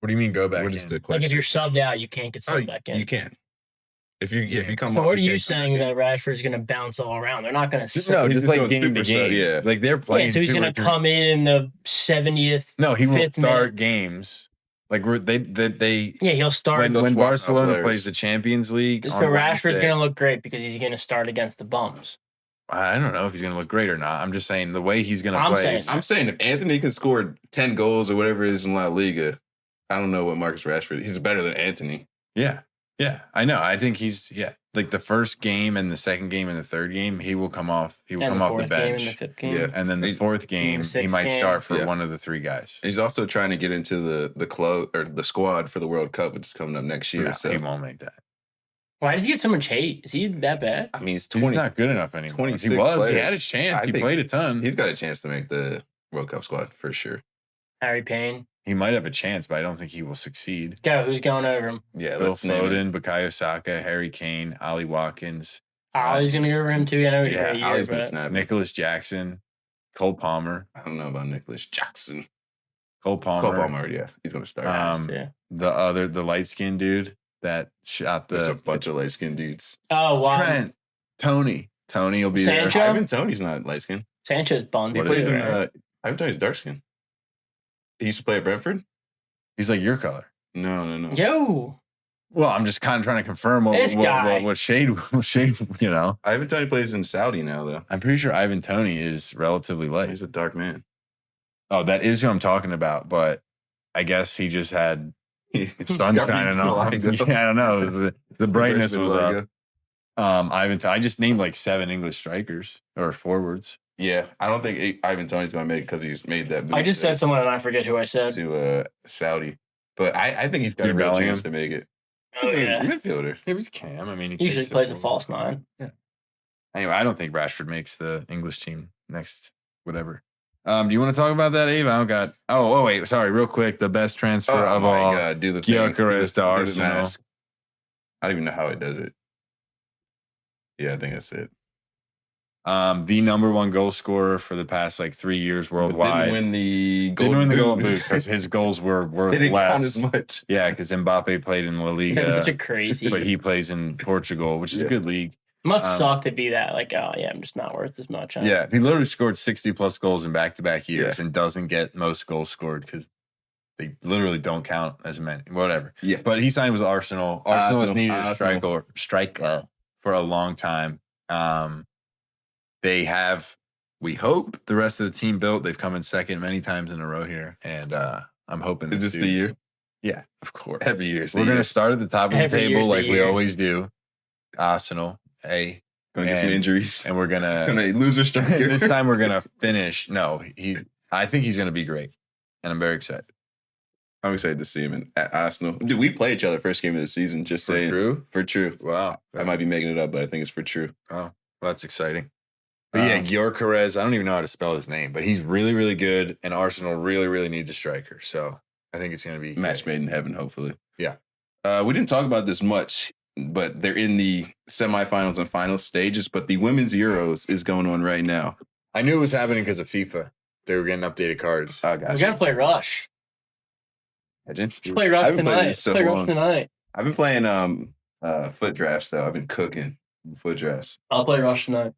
What do you mean go back What is in? the like question? if you're subbed out, you can't get Oh, subbed back in. you can. If you come So off, what are you can't come saying back in. that Rashford's going to bounce all around? They're not going to. No, He's just just like going game to super sub, game. yeah. Like they're playing. Yeah, so he's 2 or going to 3 come in the 70th. No, he will 5th start minute. games. Like they Yeah, he'll start. when They'll swap out Barcelona players. plays the Champions League. So on Rashford's Wednesday- going to look great because he's going to start against the bums. I don't know if he's going to look great or not. I'm just saying the way he's going to I'm play. saying- is- I'm saying if Anthony can score 10 goals or whatever it is in La Liga, I don't know what Marcus Rashford. He's better than Anthony. Yeah. Yeah. I know. I think he's like the first game and the second game and the third game, he will come off. He will And come the off the 4th game and bench. the 5th game. Yeah. And then the He's- fourth game, he sixth might game. start for Yeah. one of the 3 guys. He's also trying to get into the club or the squad for the World Cup, which is coming up next year. No, so he won't make that. Why does he get so much hate? Is he that bad? I mean, he's He's 20. not good enough anymore. He 26 was. He had players. his chance. I He think played a ton. He's got a chance to make the World Cup squad for sure. Harry Payne. He might have a chance, but I don't think he will succeed. Go. Who's going over him? Yeah, Phil let's name it. Foden, Bukayo Saka, Harry Kane, Ali Watkins, Ollie's going to go over him too. I know he's Yeah, a year, Ollie's been but snapping. Nicholas Jackson, Cole Palmer. I don't know about Nicholas Jackson. Cole Palmer. Cole Palmer, yeah, he's going to start. yeah. The light skinned dude that shot There's a the bunch of light skinned dudes. Oh, wow. Trent, Tony will be Sancho? there. Ivan Tony's not light skinned. Sancho's bummed. He What plays is in it? Ivan Tony's dark skin. He used to play at Brentford. He's like your color. No. Yo. Well, I'm just kind of trying to confirm This guy. what shade, you know. Ivan Tony plays in Saudi now, though. I'm pretty sure Ivan Tony is relatively light. He's a dark man. Oh, that is who I'm talking about, but I guess he just had sun Got shining on him. blind. Yeah, I don't know. It was the brightness was up. Like, I just named like 7 English strikers or forwards. yeah, I don't think Ivan Tony's going to make it because he's made that move I just said someone and I forget who I said. to Saudi. But I think he's got a Jude real Bellingham? chance to make it. Oh, He's a yeah. midfielder. It was Cam. I mean, He usually takes it plays a forward. false 9. Anyway, I don't think Rashford makes the English team next, whatever. Do you want to talk about that, Abe? I don't got. Oh, wait. Sorry, real quick. The best transfer Oh of my all. God, do the thing. Gyokeres Do the- to do the Arsenal. mask. I don't even know how it does it. Yeah, I think that's it. The number 1 goal scorer for the past like 3 years But worldwide. didn't win the Didn't Golden win the Boot. Golden Boot because his goals were They didn't count less. as much. Yeah, because Mbappe played in La That was such a Liga, crazy. but he plays in Portugal, which is a Yeah. good league. Must um, suck to be that. Like, oh, yeah, I'm just not worth as much. Huh? Yeah, he literally scored 60 plus goals in back-to-back years Yeah. and doesn't get most goals scored because they literally don't count as many. Whatever. Yeah. But he signed with Arsenal. Arsenal has needed a Arsenal. striker for a long time. They have, we hope, the rest of the team built. They've come in second many times in a row here, and I'm hoping Is this dude- the year? Yeah, of course. Every year. We're going to start at the top of the Every year's table the like we year. always do. Arsenal, A, Gonna get some and- injuries. and we're gonna Gonna lose a striker. this time we're gonna finish. No, I think he's gonna be great, and I'm very excited. I'm excited to see him at Arsenal. Dude, we play each other first game of the season. Just saying. True. For true. Wow, I might be making it up, but I think it's for true. Well, that's exciting. But yeah, Gyokeres, I don't even know how to spell his name, but he's really, really good, and Arsenal really, really needs a striker. So I think it's gonna be Match made in heaven, hopefully. Yeah. We didn't talk about this much, but they're in the semifinals and final stages. But the women's Euros is going on right now. I knew it was happening because of FIFA. They were getting updated cards. I We got gotta play Rush. you. Play I Rush haven't played tonight. this so Play long. Rush tonight. I've been playing foot drafts though. I've been cooking foot drafts. I'll play Rush tonight.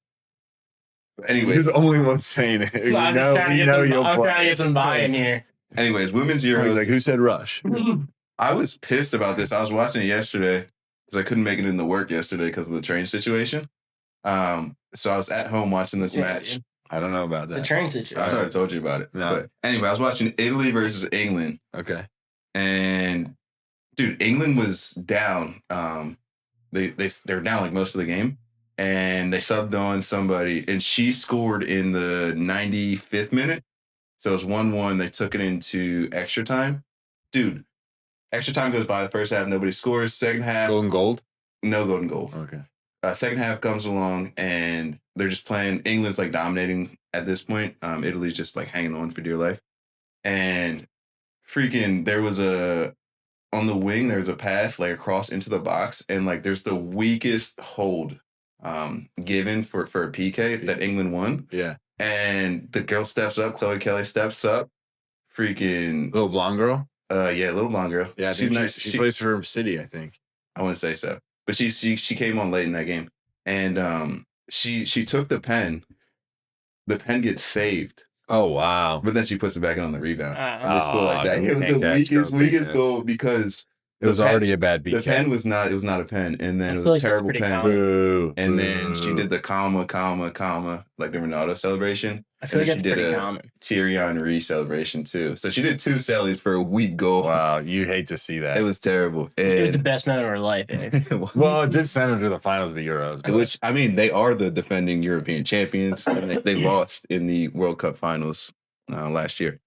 But anyways, You're the only one saying it. No, I'm trying to get some buy-in here. anyways, women's I was Euros. like, who said Rush? I was pissed about this. I was watching it yesterday because I couldn't make it into work yesterday because of the train situation. So I was at home watching this match. Dude. I don't know about The that. train I situation. thought I told you about it. No. But anyway, I was watching Italy versus England. Okay. And dude, England was down. They were down like most of the game, and they subbed on somebody, and she scored in the 95th minute. So it was 1-1. They took it into extra time. Dude, extra time goes by. The first half, nobody scores. Second half, Golden gold? no golden goal. Okay. Second half comes along, and they're just playing. England's like dominating at this point. Italy's just like hanging on for dear life. And freaking, there was on the wing, there's a pass like across into the box, and like there's the weakest hold given for a PK that England won. Yeah. And the girl steps up, Chloe Kelly steps up, freaking Little blonde girl? yeah, little blonde girl. Yeah, I she's think nice. she plays for City, I think. I want to say so, but she came on late in that game, and she took the pen. The pen gets saved, Oh, wow. but then she puts it back on the rebound. Uh, They score like that. you It was can't the catch weakest girls like goal because It was the pen- already a bad the BK. pen was not. It was not a pen, and then I it was feel a like that's terrible pretty pen. common. Boo. And then she Boo. did the comma, like the Ronaldo celebration. I feel like and then that's she did pretty a common. Thierry Henry celebration too. So she did 2 cellies for a weak goal. Wow, you hate to see that. It was terrible. It was the And best moment of her life. Eh? Well, it did send her to the finals of the Euros. but- which, I mean, they are the defending European champions. And they lost in the World Cup finals last year.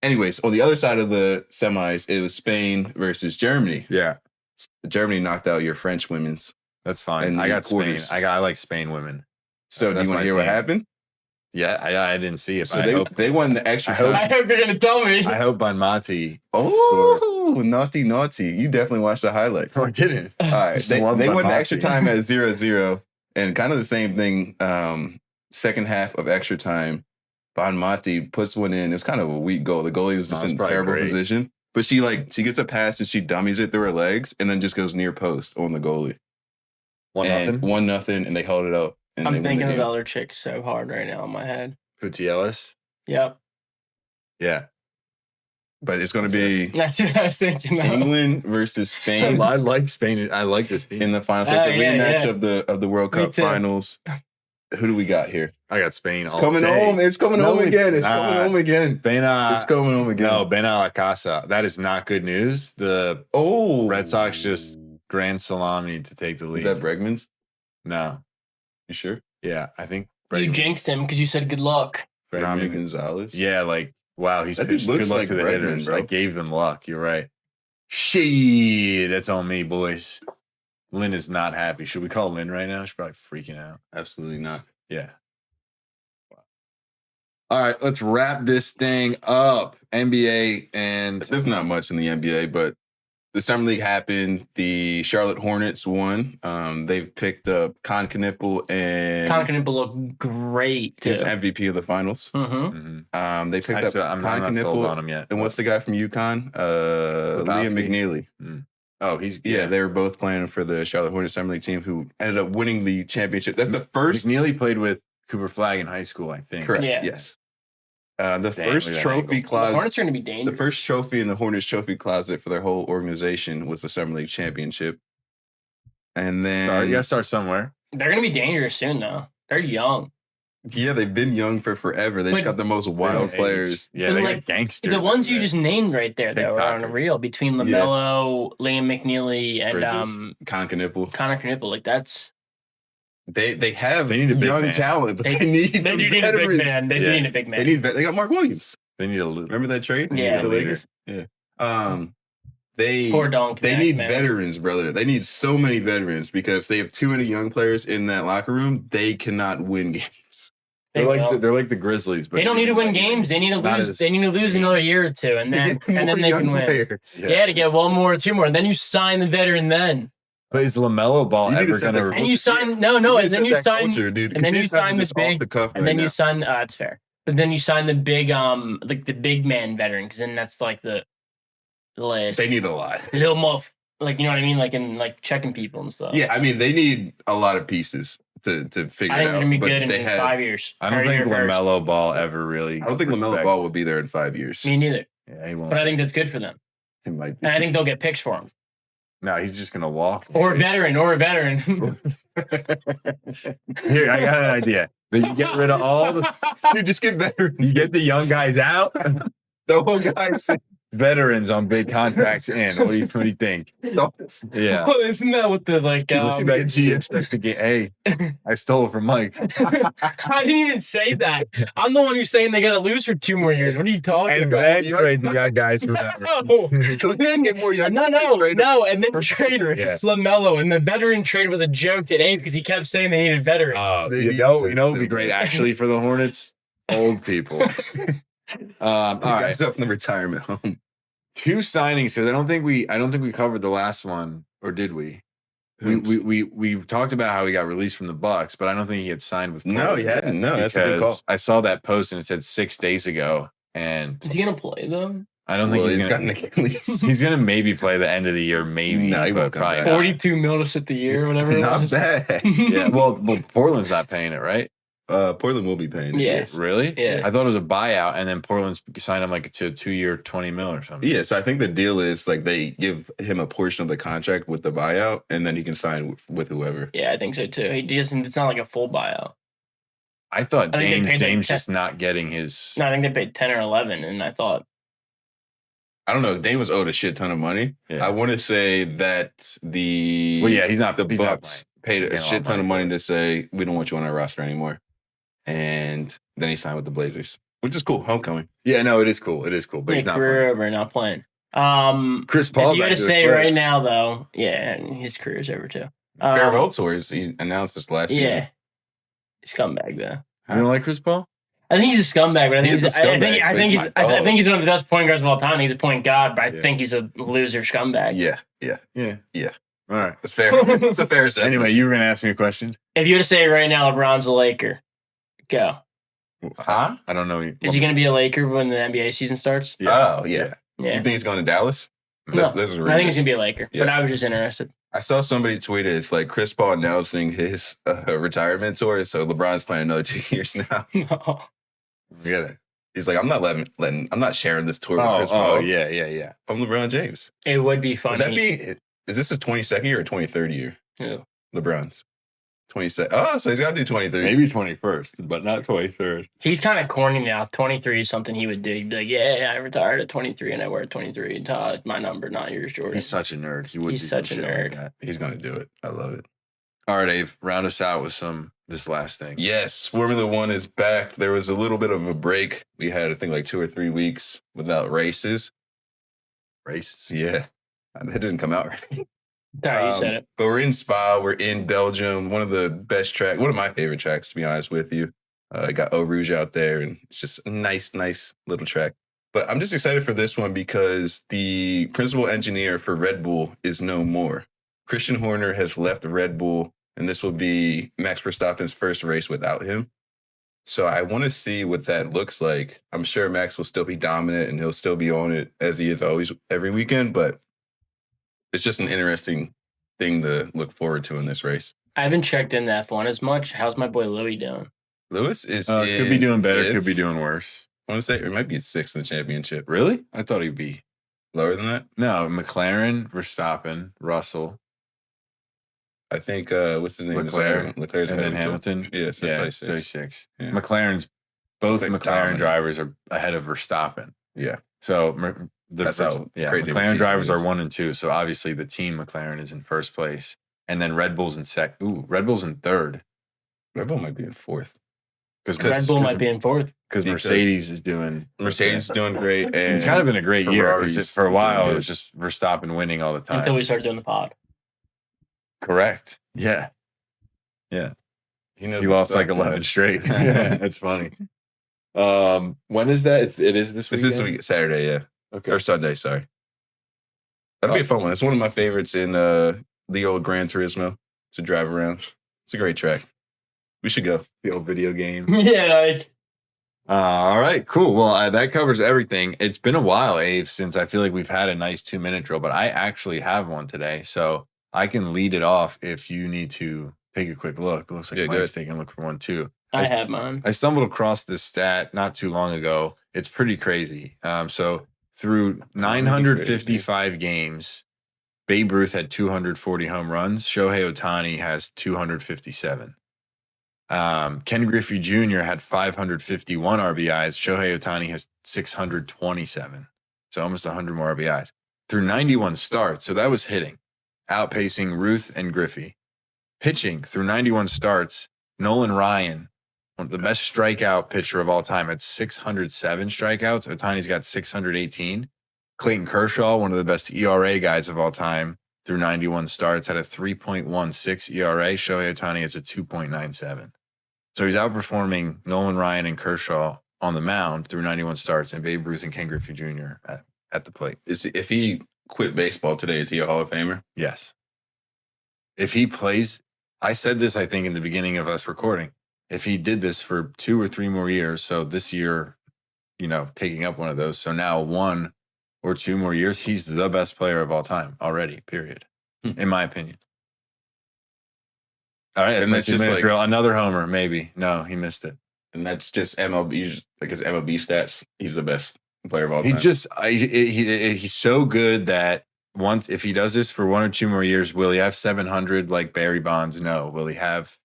Anyways, on the other side of the semis, it was Spain versus Germany. yeah, Germany knocked out your French women's. that's fine. And I the got Spain. quarters. I like Spain women. So do That's you want my to hear what thing. happened? Yeah, I didn't see it. So But they won the extra I hope- I time. hope you're gonna tell me. I hope Bonmati. Oh, naughty. You definitely watched the highlight. I didn't. All right, Just they love won the Bonmati. extra time at 0-0, and kind of the same thing. Second half of extra time, Bonmati puts one in. It was kind of a weak goal. The goalie was just That's in probably terrible great. position, but she gets a pass and she dummies it through her legs, and then just goes near post on the goalie. 1-0. 1-0, and they held it up. And they I'm won the thinking of game. other chicks so hard right now in my head. Putellas. Yep. Yeah. But it's going to be That's what I was thinking of. England versus Spain I like Spain. I like this team. in the finals. So it's a Oh, yeah, rematch yeah. of the World Me Cup too. finals. Who do we got here? I got Spain. It's all coming day. home. It's coming No, home it's again. It's not. coming home again. Bena. It's coming home again. No, Bena la Casa. That is not good news. The Oh, Red Sox just grand salami to take the lead. Is that Bregman's? No. You sure? Yeah, I think You Bregman- jinxed him because you said good luck. Rami Bregman- Gonzalez. Yeah, like wow, he's That dude pitched. looks Good luck like to the Bregman, hitters. bro. I gave them luck. You're right. Shit, that's on me, boys. Lynn is not happy. Should we call Lynn right now? She's probably freaking out. Absolutely not. Yeah. All right, let's wrap this thing up. NBA and There's not much in the NBA, but the Summer League happened. The Charlotte Hornets won. They've picked up Con Knipple and Conkin looked great too. he's MVP of the finals. Mm-hmm. Mhm. They picked up I'm Con not sold on Knipple. him yet. And what's the guy from UConn? Liam Lebowski? McNeely. Oh, he's Yeah, they were both playing for the Charlotte Hornets Summer League team who ended up winning the championship. That's the first. McNeely played with Cooper Flagg in high school, I think. Correct. Yeah. Yes. The Dang, first look at that trophy angle. The closet. Hornets are going to be The dangerous. first trophy in the Hornets trophy closet for their whole organization was the Summer League championship. And then, Sorry, you gotta start somewhere. They're going to be dangerous soon, though. They're young. yeah, they've been young for forever. They just But- got the most wild Age. players. Yeah, And, they like, got gangsters. The ones over you there. just named right there, though, are TikTokers. unreal. Between LaMelo, Liam McNeely, and Bridges. Con Knipple. Connor Knipple, like that's They have They need a big young man. talent, but they, they need they some do need a big veterans. man. They do Yeah. need a big man. They got Mark Williams. They need a little. Remember that trade? Yeah. With the Lakers. Yeah. They Poor Don They Knack, need man. veterans, brother. They need so many veterans because they have too many young players in that locker room. They cannot win games. They will. they're like the Grizzlies, but They don't need to win games. They need to Not lose. as- They need to lose another year or two, and then they can win. Yeah, to get one more or two more, and then you sign the veteran. Then But is LaMelo Ball You need to ever set gonna? the and you sign and then you sign dude. and then you He's having sign the this off big the cuff and right then now. you sign. That's fair. But then you sign the big like the big man veteran, because then that's like the last They need a lot. little muff, like you know what I mean, like in like checking people and stuff. Yeah, I mean they need a lot of pieces to figure I it think out. they're gonna be but good in they have, 5 years. I don't or think year first. LaMelo Ball ever really. I don't think LaMelo Ball will be there in 5 years. Me neither. Yeah, he won't. But I think that's good for them, It might be. and I think they'll get picks for him, No, he's just gonna walk. or a veteran. Here, I got an idea. But you get rid of all the. Dude, just get veterans. You get the young guys out. The whole guys. Veterans on big contracts in. What do you think? Yeah. Oh, isn't that what the like? Hey, I stole it from Mike. I didn't even say that. I'm the one who's saying they gotta lose for 2 more years. What are you talking And about? then trade the young guys for that. No, So they didn't get more young. no, and then trade Yeah. LaMelo, and the veteran trade was a joke today because he kept saying they needed veterans. You know, would be great actually for the Hornets. Old people. All right. Guys up from the retirement home. 2 signings because I don't think we covered the last one, or did we? We talked about how he got released from the Bucks, but I don't think he had signed with. No, he hadn't. No, that's a good call. I saw that post and it said 6 days ago, and Is he gonna play them? I don't think Well, he's got an gonna. Achilles. He's gonna maybe play the end of the year, maybe. No, he but won't come probably back. not. 42 mil to sit the year, whatever. It Not was. bad. Yeah, well, Portland's not paying it, right? Portland will be paying. Yeah. Yes. Really? Yeah. I thought it was a buyout, and then Portland's signed him like to a 2-year, 20 mil or something. Yeah, so I think the deal is like they give him a portion of the contract with the buyout, and then he can sign with whoever. Yeah, I think so too. He doesn't. It's not like a full buyout. I thought I think they paid like Dame's 10 just not getting his. No, I think they paid 10 or 11, and I thought I don't know. Dame was owed a shit ton of money. Yeah. I want to say that the Well, yeah, he's not. the he's not Bucks paid a Getting a lot shit of ton of money money for to say we don't want you on our roster anymore, and then he signed with the Blazers, which is cool. Homecoming. Yeah, no, it is cool. It is cool, but he's not. career Playing. over, not playing. Chris Paul. If you got to back the say Clips. right now, though, yeah, his career's over too. Farewell tours. He announced this last season. Yeah, scumbag though. You don't like Chris Paul? I think he's a scumbag, but I think He's a scumbag, I but think he's he's, my I dog. think he's one of the best point guards of all time. He's a point guard, but I Yeah. think he's a loser scumbag. Yeah. Yeah. All right. It's fair. It's a fair assessment. Anyway, you were gonna ask me a question. If you were to say right now, LeBron's a Laker, go. Huh? I don't know. Is he going to be a Laker when the NBA season starts? Yeah. Oh, yeah. You Yeah. think he's going to Dallas? No, Those are I think he's rumors. going to be a Laker, but Yeah. I was just interested. I saw somebody tweet it. It's like Chris Paul announcing his retirement tour. So LeBron's playing another 2 years now. No. Get it? He's like, I'm not letting I'm not sharing this tour with Chris Paul. Yeah. I'm LeBron James. It would be Would funny. that be? Is this his 22nd year or 23rd year? Yeah. LeBron's 22nd. Oh, so he's got to do 23. Maybe 21st, but not 23rd. He's kind of corny now. 23 is something he would do. He'd be like, yeah, I retired at 23 and I wear 23. It's my number, not yours, Jordan. He's such a nerd. He would. He's do such some a shit like nerd. that. He's going to do it. I love it. All right, Dave. Round us out with this last thing. Yes, Formula One is back. There was a little bit of a break. We had, I think, like 2 or 3 weeks without races. Races. Yeah, that didn't come out right. Sorry, you said it. But we're in Spa. We're in Belgium. One of the best tracks. One of my favorite tracks, to be honest with you. I got Eau Rouge out there, and it's just a nice little track. But I'm just excited for this one because the principal engineer for Red Bull is no more. Christian Horner has left Red Bull, and this will be Max Verstappen's first race without him. So I want to see what that looks like. I'm sure Max will still be dominant, and he'll still be on it as he is always every weekend, but it's just an interesting thing to look forward to in this race. I haven't checked in the F1 as much. How's my boy Louis doing? Lewis is Could be doing better. fifth. Could be doing worse. I want to say it might be 6th in the championship. Really? I thought he'd be Lower than that? no McLaren, Verstappen, Russell, I think what's his name? Leclerc, Leclerc's and then ahead of Hamilton. Yeah, so Yeah, probably so 6. 6. Yeah. McLaren's both Like McLaren dominant. drivers are ahead of Verstappen. Yeah. So That's how crazy of a McLaren season drivers it are is. 1 and 2. So obviously the team McLaren is in first place, and then Red Bull's in second. Ooh, Red Bull's in third Red Bull might be in 4th. Red Bull might be in 4th. because Mercedes is doing. Mercedes is doing great. And It's kind of been a great year Ferrari's because for a while doing it was just Verstappen winning all the time. Until we start doing the pod. Correct. Yeah. He lost like 11 straight. Yeah, that's funny. When is that? It is this weekend? It's this week, Saturday, yeah. Okay. Or Sunday, sorry. That'll be a fun one. It's one of my favorites in the old Gran Turismo to drive around. It's a great track. We should go. The old video game. Yeah. All right, cool. Well, that covers everything. It's been a while, Ave, since I feel like we've had a nice 2-minute drill, but I actually have one today. So I can lead it off if you need to take a quick look. It looks like Mike's taking a look for one too. I have mine. I stumbled across this stat not too long ago. It's pretty crazy. So through 955 games, Babe Ruth had 240 home runs. Shohei Ohtani has 257. Ken Griffey Jr. had 551 RBIs. Shohei Ohtani has 627. So almost 100 more RBIs. Through 91 starts, so that was hitting, outpacing Ruth and Griffey. Pitching through 91 starts, Nolan Ryan, one of the best strikeout pitcher of all time, had 607 strikeouts. Ohtani's got 618. Clayton Kershaw, one of the best ERA guys of all time, through 91 starts, had a 3.16 ERA. Shohei Ohtani has a 2.97. So he's outperforming Nolan Ryan and Kershaw on the mound through 91 starts, and Babe Ruth and Ken Griffey Jr. at the plate. If he quit baseball today, is he a Hall of Famer? Yes. If he plays, I said this, I think, in the beginning of us recording. If he did this for 2 or 3 more years, so this year, taking up one of those. So now 1 or 2 more years, he's the best player of all time already, period, in my opinion. All right, that's my 2-minute drill. Another homer, maybe. No, he missed it. And that's just MLB, like his MLB stats. He's the best player of all time. He's so good that once, if he does this for 1 or 2 more years, will he have 700 like Barry Bonds? No. Will he have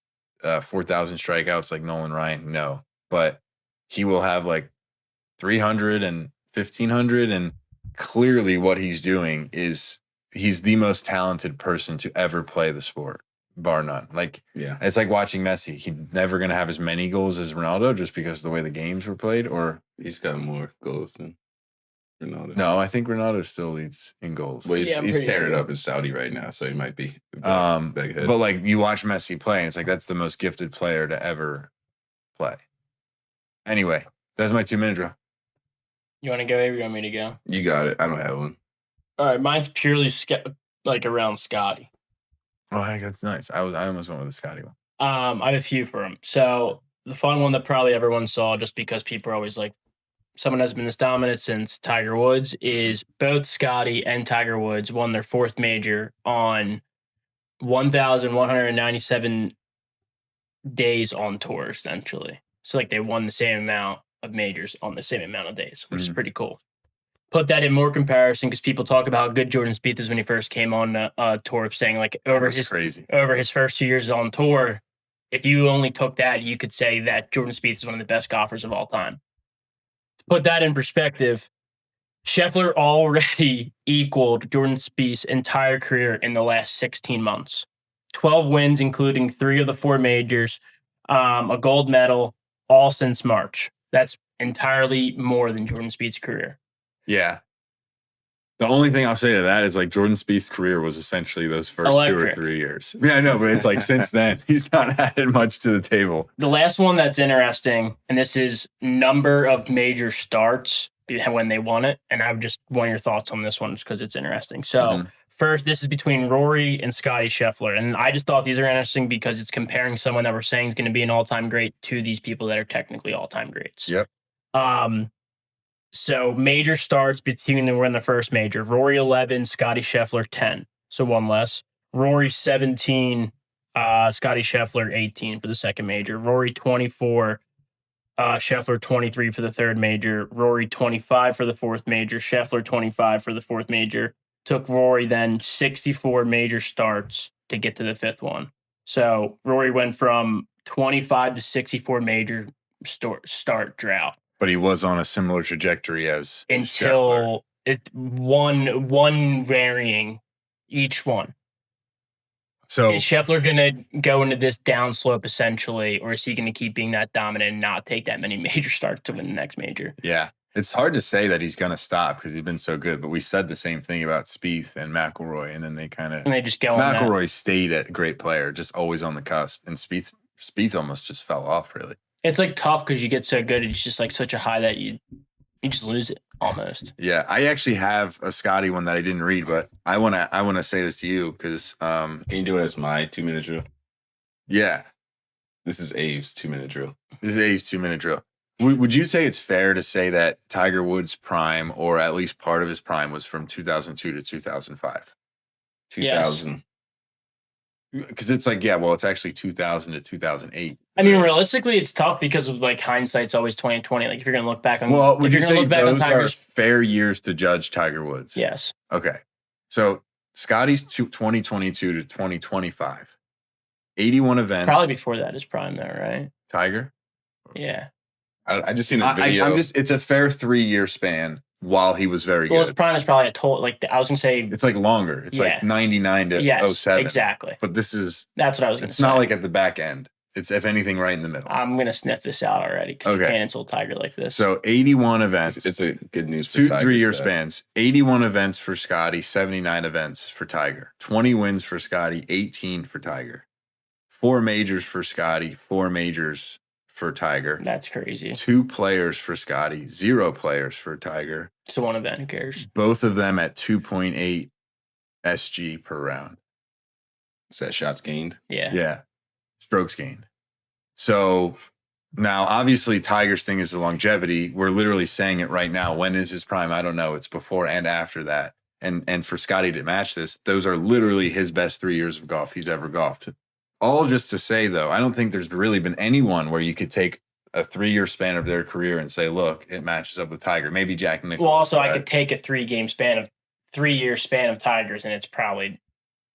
4,000 strikeouts like Nolan Ryan? No. But he will have like 300 and 1,500. And clearly what he's doing is he's the most talented person to ever play the sport, bar none. Like, yeah, it's like watching Messi. He's never going to have as many goals as Ronaldo just because of the way the games were played, or he's got more goals than Ronaldo. No, I think Ronaldo still leads in goals. Well, he's carried up in Saudi right now, so he might be back ahead. But like, you watch Messi play, and it's like that's the most gifted player to ever play. Anyway, that's my 2-minute drill. You want to go, or you want me to go? You got it. I don't have one. All right, mine's purely around Scottie. Oh, I think that's nice. I almost went with the Scottie one. I have a few for him. So the fun one that probably everyone saw, just because people are always like, someone has been this dominant since Tiger Woods, is both Scottie and Tiger Woods won their 4th major on 1,197 days on tour, essentially. So like they won the same amount of majors on the same amount of days, which is pretty cool. Put that in more comparison, because people talk about how good Jordan Spieth was when he first came on tour, saying like over his first 2 years on tour, if you only took that, you could say that Jordan Spieth is one of the best golfers of all time. To put that in perspective, Scheffler already equaled Jordan Spieth's entire career in the last 16 months. 12 wins, including 3 of the 4 majors, a gold medal, all since March. That's entirely more than Jordan Spieth's career. Yeah. The only thing I'll say to that is like Jordan Spieth's career was essentially those first 2 or 3 years. Yeah, I know, but it's like since then, he's not added much to the table. The last one that's interesting, and this is number of major starts when they won it, and I just want your thoughts on this one just because it's interesting. So first, this is between Rory and Scottie Scheffler, and I just thought these are interesting because it's comparing someone that we're saying is going to be an all-time great to these people that are technically all-time greats. Yep. So major starts between them were in the first major. Rory 11, Scottie Scheffler 10, so 1 less. Rory 17, Scottie Scheffler 18 for the second major. Rory 24, Scheffler 23 for the third major. Rory 25 for the fourth major. Scheffler 25 for the fourth major. Took Rory then 64 major starts to get to the 5th one. So Rory went from 25 to 64 major start drought. But he was on a similar trajectory as until one varying each one. So is Scheffler going to go into this downslope essentially, or is he going to keep being that dominant and not take that many major starts to win the next major? Yeah. It's hard to say that he's going to stop because he's been so good, but we said the same thing about Spieth and McIlroy, and then they just go on. McIlroy stayed a great player, just always on the cusp, and Spieth Speed's almost just fell off, really. It's like tough because you get so good. It's just like such a high that you just lose it almost. Yeah, I actually have a Scottie one that I didn't read, but I wanna say this to you because Can you do it as my 2-minute drill? yeah, This is Abe's 2-minute drill. this is Abe's 2-minute drill. Would you say it's fair to say that Tiger Woods' prime, or at least part of his prime, was from 2002 to 2005? 2000. Because it's like, yeah, well, it's actually 2000 to 2008. I mean, realistically, it's tough because of like hindsight's always 20/20. Like if you're gonna look back on, Well, would if you you're gonna say look back on those are Tiger's, fair years to judge Tiger Woods? yes, Okay. So Scottie's 2022 to 2025. 81 events. probably before that is prime though, right? Tiger? Yeah. I just seen a video. It's a fair 3-year span while he was very Well, his good. prime is probably a total. Like I was gonna say, It's like longer. It's Yeah. like 99 to yes, 07. exactly. But this is, That's what I was gonna it's say. not like at the back end. It's, if anything, right in the middle. I'm gonna sniff this out already. Because Okay. you can't insult Tiger like this. So 81 events. It's a good news for 2-3-year Tiger's spans. 81 events for Scottie, 79 events for Tiger. 20 wins for Scottie, 18 for Tiger. 4 majors for Scottie, 4 majors for Tiger. That's crazy. 2 players for Scottie, 0 players for Tiger. So one event, who cares? Both of them at 2.8 SG per round. Is that shots gained? Yeah. Yeah. Strokes gained. So now, obviously, Tiger's thing is the longevity. We're literally saying it right now. When is his prime? I don't know. It's before and after that. And for Scottie to match this, those are literally his best 3 years of golf he's ever golfed. All just to say, though, I don't think there's really been anyone where you could take a 3-year span of their career and say, look, it matches up with Tiger. Maybe Jack Nicklaus. Well, also, I right? could take a 3-year span of Tigers, and it's probably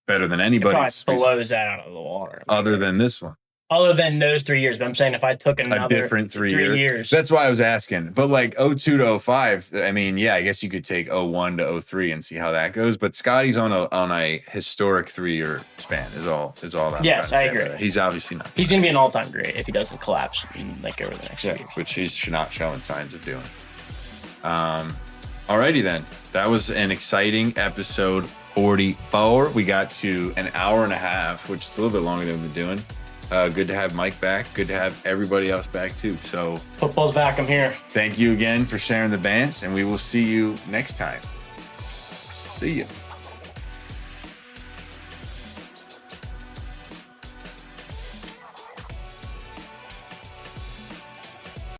Better than it anybody's probably blows that out of the water. other than this one. Other than those 3 years, but I'm saying if I took another A different 3 3 years. years, That's why I was asking. But like 02 to 05, I mean, yeah, I guess you could take 01 to 03 and see how that goes. But Scottie's on a historic 3-year span is all that. Yes, I agree. He's obviously not. he's gonna be an all-time great if he doesn't collapse like over the next few Yeah, years. which he's not showing signs of doing. Alrighty then. That was an exciting episode 44. We got to an hour and a half, which is a little bit longer than we've been doing. Good to have Mike back. Good to have everybody else back too. So Football's back. I'm here. thank you again for sharing the bands, and we will see you next time. See ya.